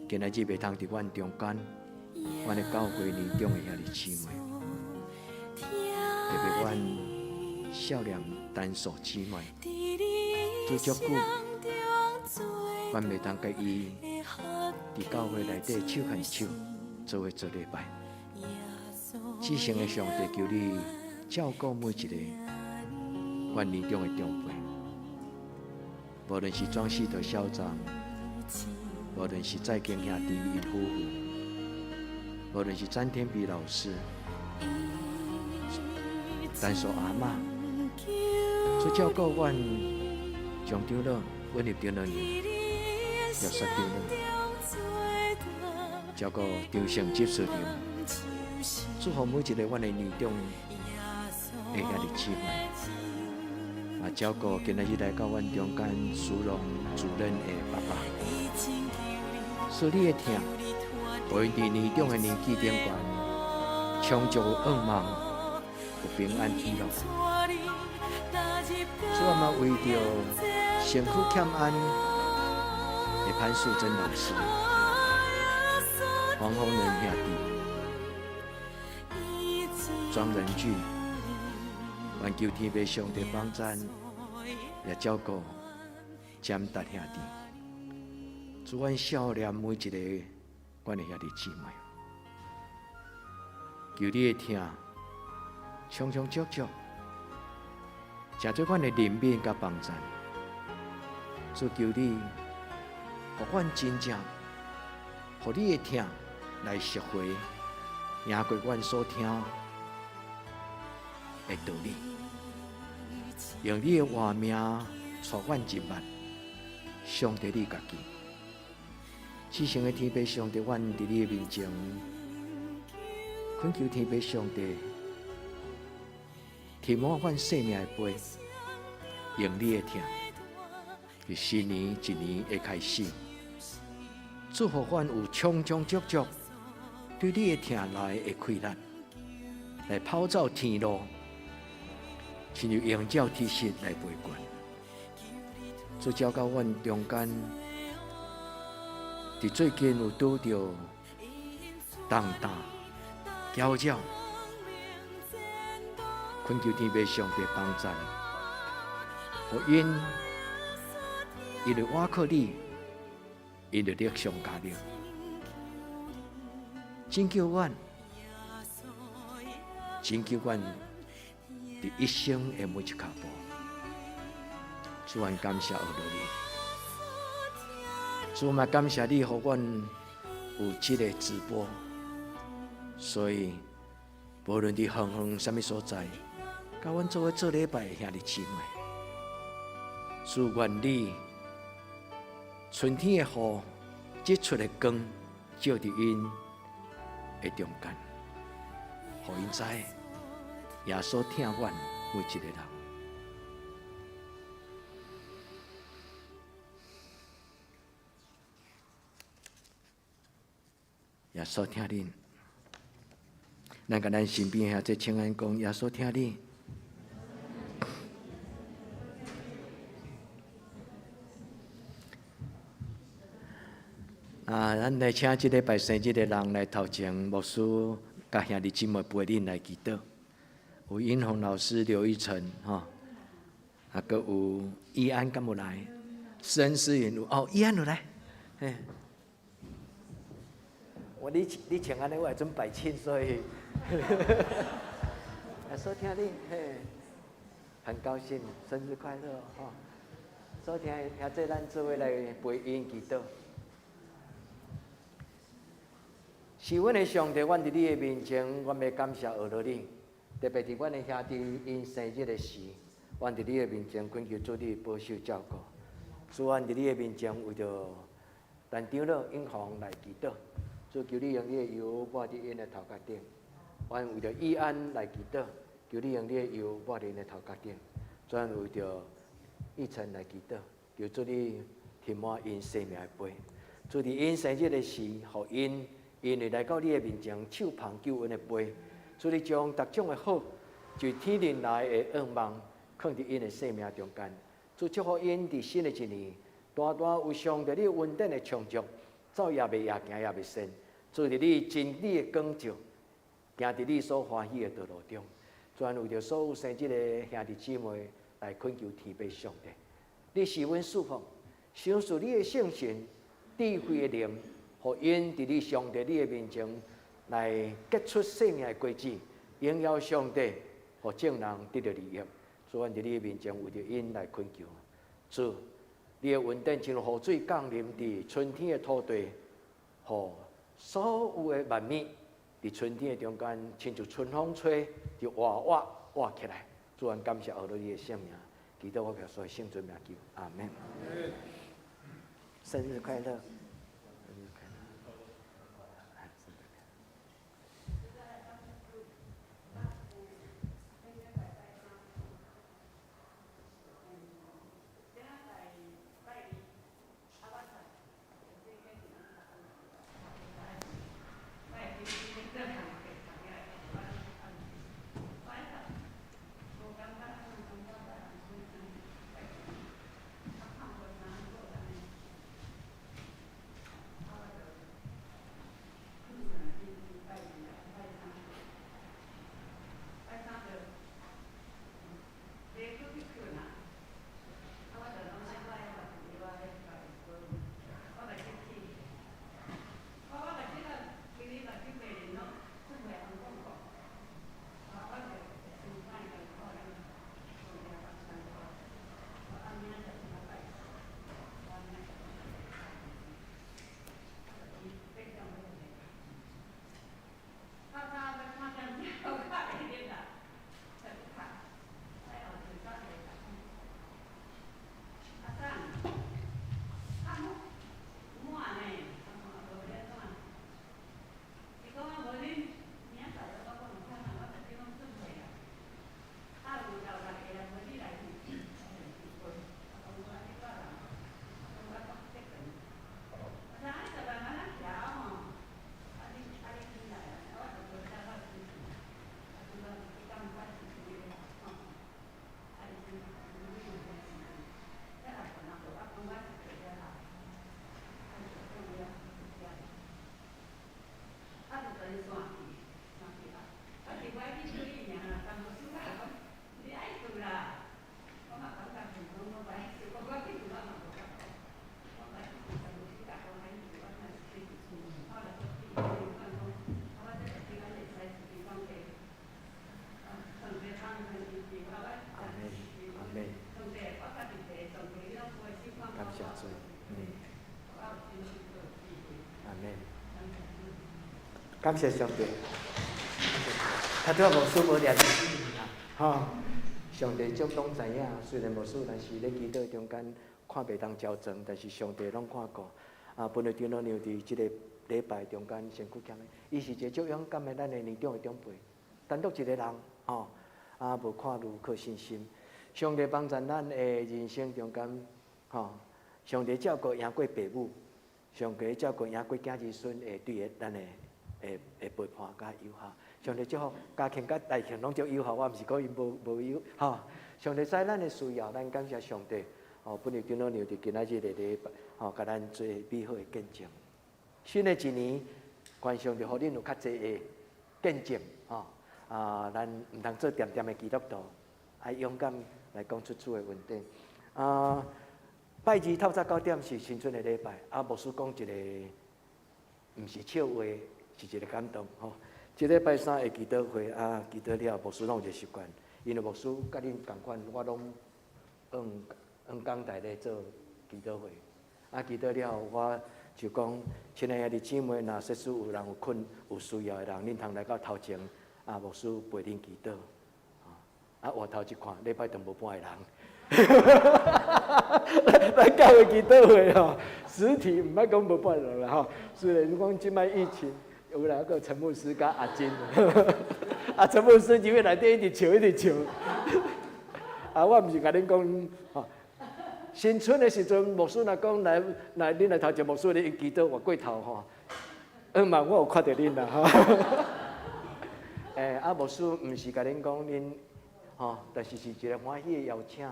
今仔日袂通伫阮中间，阮的教会年中的兄弟姊妹，特别阮少年单数姊妹，做足久，阮袂通甲伊伫教会内底手牵手做伙做礼拜。至圣的上帝求你照顾每一个阮年中的长辈，无论是庄士的校长，无论是在经兄弟因夫妇，无论是詹天比老师，单数阿嬷，做照顾阮上长老、阮入长老娘、约瑟长老，照顾张成执事长，祝福每一个阮的年长的兄弟姊妹，也照顾今仔日来到阮中间殊荣主任的爸爸。所以你的疼，互因伫年长的年纪顶悬，长足有愿望，有平安喜乐。主啊，嘛为着身躯欠安的潘素贞老师、黄宏仁兄弟、庄仁俊，愿求天父上帝帮赞，也照顾占达兄弟。主，阮少年每一个阮的兄弟姊妹，求你的疼，充充足足。诚做阮的怜悯甲帮助，主求你，互阮真正，互你的疼来释怀，赢过阮所听的道理，用你的话名带阮入捌，上帝你家己。至圣的天父上帝，阮伫你的面前，恳求天父上帝。填满阮生命的杯，用你的疼，伫新年一年的开始，祝福阮有充充足足对你的疼来的快乐，来跑走天路，亲像鹰鸟天色来陪伴。主照到阮中间，伫最近有拄着重担、搅扰。恳求天父上帝帮助，互因为倚靠你，因着力上加力，拯救阮，拯救阮伫一生的每一脚步。主，愿感谢阿罗你，主嘛感谢你，互阮有这个直播，所以无论伫远远什么所在。甲阮做伙做礼拜的兄弟姊妹，主愿你春天的雨，结出的光，照伫因的中间，互因知耶稣疼阮每一个人。耶稣疼恁，咱甲咱身边遐这请安讲，耶稣疼你。咱来请这礼拜生日的人来头前，牧师甲兄弟姊妹陪恁来祈祷。有尹红老师、刘玉成，搁有义安敢有来？施恩施云有哦，义安有来。嘿，你请安尼，我还准摆庆，所以，收听你，嘿，很高兴，生日快乐哈！收听听这咱做伙来陪因祈祷。是阮的上帝，阮伫你的面前，阮要感谢阿罗你，特别伫阮的兄弟因生日的时，阮伫你的面前恳求主你保守照顾。主，阮伫你的面前为着咱长老英雄来祈祷，主求你用你的油抹伫因的头壳顶；阮为着义安来祈祷，求你用你的油抹伫因的头壳顶；主，阮为着义晨来祈祷，求主你填满因生命的杯。主伫因生日的时，互因为来到你的面前，手捧救恩的杯，主你将各种的好，就天灵来的愿望，放伫因的生命中间。主祝福因伫新的一年，大大有上帝你稳定的充足，走也袂夜行也袂散。主伫你真理的光照，行伫你所欢喜的道路中。专为着所有生日的兄弟姊妹来恳求天父上帝，你是阮祝福，享受你的圣神、智慧的灵。互因伫你上帝你的面前来结出生命的果子，荣耀上帝，互众人得到利益。所以，阮伫你的面前为着因来恳求。主，你的稳定像雨水降临伫春天的土地，互所有的万物伫春天的中间，亲像春风吹，就活起来。主，阮感谢阿罗你的圣名，祈祷我靠所有圣尊名求，阿门。生日快乐！感谢上帝。他对牧师无念吼，上帝总拢知影。虽然牧师但是咧祈祷中间看袂当照正，但是上帝拢看过。本来长老娘伫即个礼拜中间身躯欠的，伊是一个足勇敢的咱的年长的长辈，单独一个人吼，无看如靠信心。上帝帮助咱的人生中间吼，上帝照顾赢过父母，上帝照顾赢过囝儿孙会对咱的会陪伴甲友好。上帝祝福家庭甲大庭拢足友好，我毋是讲伊无友吼。上帝知咱的需要，咱感谢上帝。本日长老娘伫今仔日的礼拜，甲咱做美好的见证。新的一年，愿上帝互恁有较济的见证咱毋通做恬恬的基督徒，爱勇敢来讲出主的问题。拜二透早9点是新春的礼拜，牧师讲一个，毋是笑话，是一个感动吼。即礼拜三的祈祷会祈祷了，牧师拢有一个习惯，因为牧师甲恁共款，我拢用讲台咧做祈祷会。祈祷了，我就讲，亲爱的姊妹，若说有人有困有需要的人，恁通来到头前，牧师陪恁祈祷。换头一看，礼拜堂无半个人。咱教会祈祷会吼，实体毋捌讲无半个人啦吼。虽然讲即摆疫情，有人个陈牧师甲阿金，陈牧师就内底一直笑。我毋是甲恁讲吼。新春的时阵，牧师若讲来，恁来头前牧师咧祈祷活过头吼，嘛我有看到恁啦吼。牧师毋是甲恁讲恁吼，但是是一个欢喜的邀请。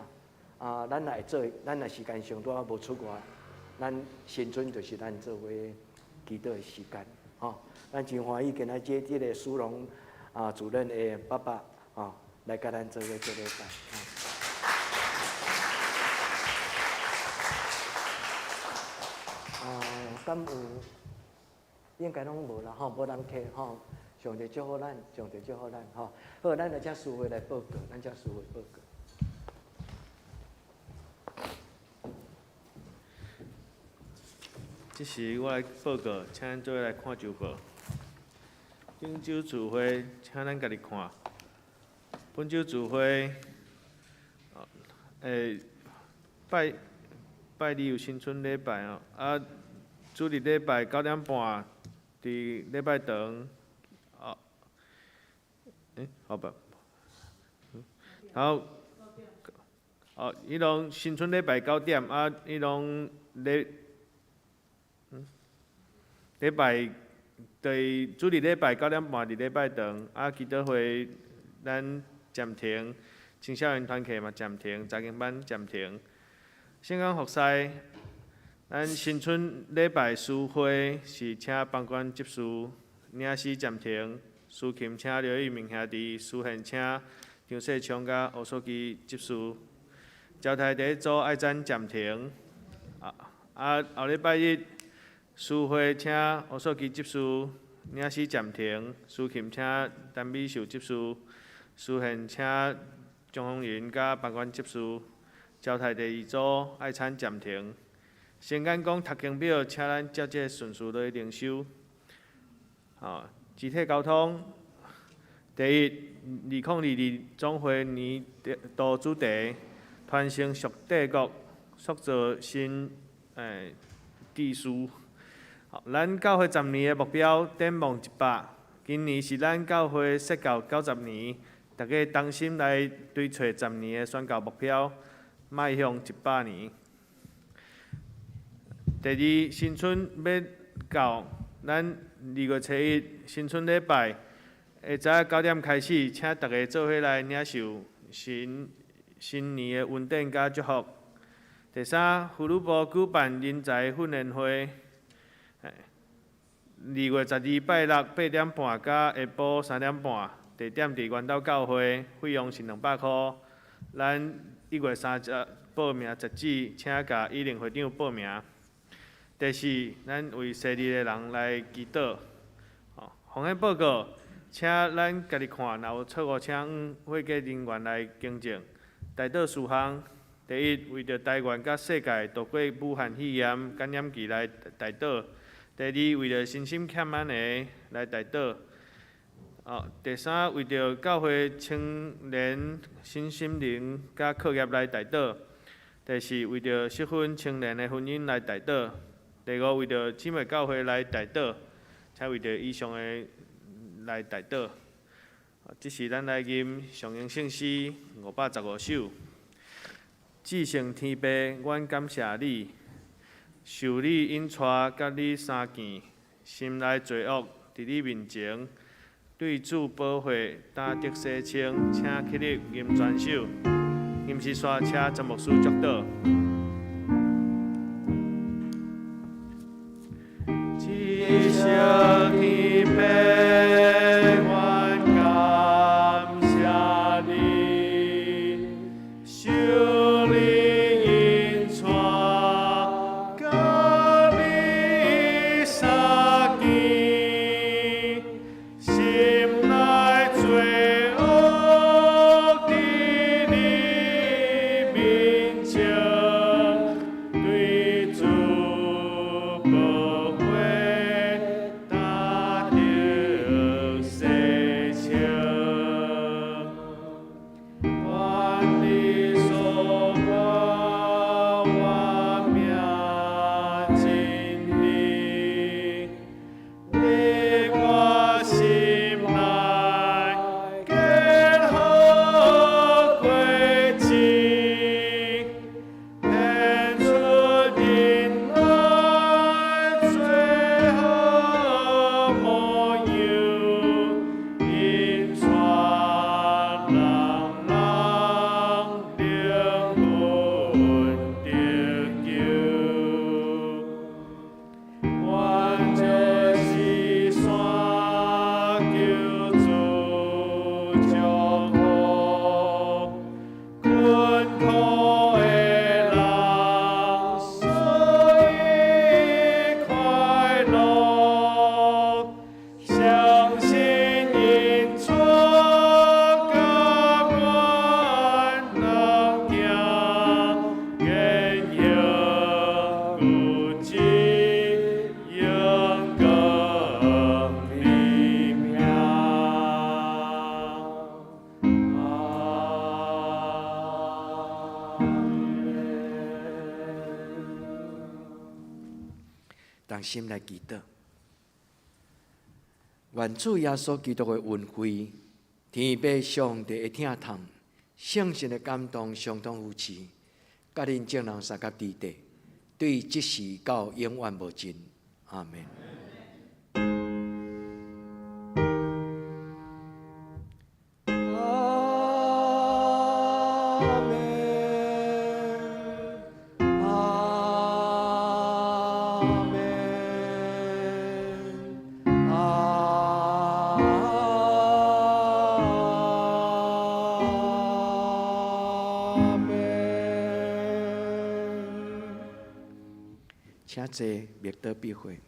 咱来做，咱若时间上多无出外，咱新春就是咱做伙祈祷的时间吼。咱真欢喜今仔日即个苏荣主任的爸爸来甲咱做伙做礼拜。敢有应该拢无啦吼，无人客吼。上帝祝福咱，上帝祝福咱吼。好，咱来请师会来报告，咱请师会报告。即时我来报告，请咱做伙来看周报。顶周聚会，请咱家己看。本周聚会，拜二有新春礼拜哦，主日礼拜9点半，伫礼拜堂，好吧，然后，伊拢新春礼拜9点，伊拢礼拜对主日礼拜9点半伫礼拜堂，祈祷会咱暂停，青少年团契嘛暂停，查经班暂停，圣港服侍，咱新春礼拜诗会是请帮管执事领诗暂停，司琴请刘义明兄弟，司宪请张世昌甲吴书记执事，招待第一组爱赞暂停，后礼拜日。诗会请吴书记执事领诗暂停，司琴请陈美秀执事，司宪请张宏云甲帮管执事，招待第二组爱餐暂停。先简讲读经表，请咱照这顺序来灵修。集体交通，第一，2022总会年度主题：传承属帝国，塑造新秩序。咱教会10年的目标展望100，今年是咱教会设教90年，大家同心来追找10年的宣教目标，迈向100年。第二，新春要到，咱2月7日新春礼拜，下早9点开始，请大家做伙来领受新年的恩典甲祝福。第三，妇女部举办人才训练会。2月12拜六8点半，甲下晡3点半，地点伫元斗教会，费用是200块。咱1月30报名截止，请甲伊玲会长报名。第四，咱为生日的人来祈祷。奉献报告，请咱家己看，若有错误，请会计人员来更正。代祷事项：第一，为着台湾甲世界度过武汉肺炎感染期来代祷。第二，为着身心欠安的来代祷。第三，为着教会青年身心灵甲课业来代祷。第四，为着适婚青年的婚姻来代祷。第五，为着姊妹教会来代祷，才为着以上的来代祷。这是咱来吟上英圣诗515首。至圣天父，阮感谢你，受你引带，甲你相见，心内罪恶伫你面前，对主保会，担得洗清，请起立吟全首。吟诗刷车，曾牧师祝祷。至圣天父，阮感谢你，受你引带，甲你相见，心内罪恶伫你面前，对主保会，担得洗清。愿你所我，我命真理，你我心内结好过情，献出忍耐，最好模样，因全人灵魂得救。阮就是山求主祝福，困苦的人所以快乐，相信因带，甲阮能行，坚强固执，勇敢立命。同心来祈祷，愿主耶稣基督的恩惠、天父上帝的疼痛、圣神的感动相当扶持，甲恁众人三甲地地，对即时到永远无尽。阿门。请坐，灭道必会。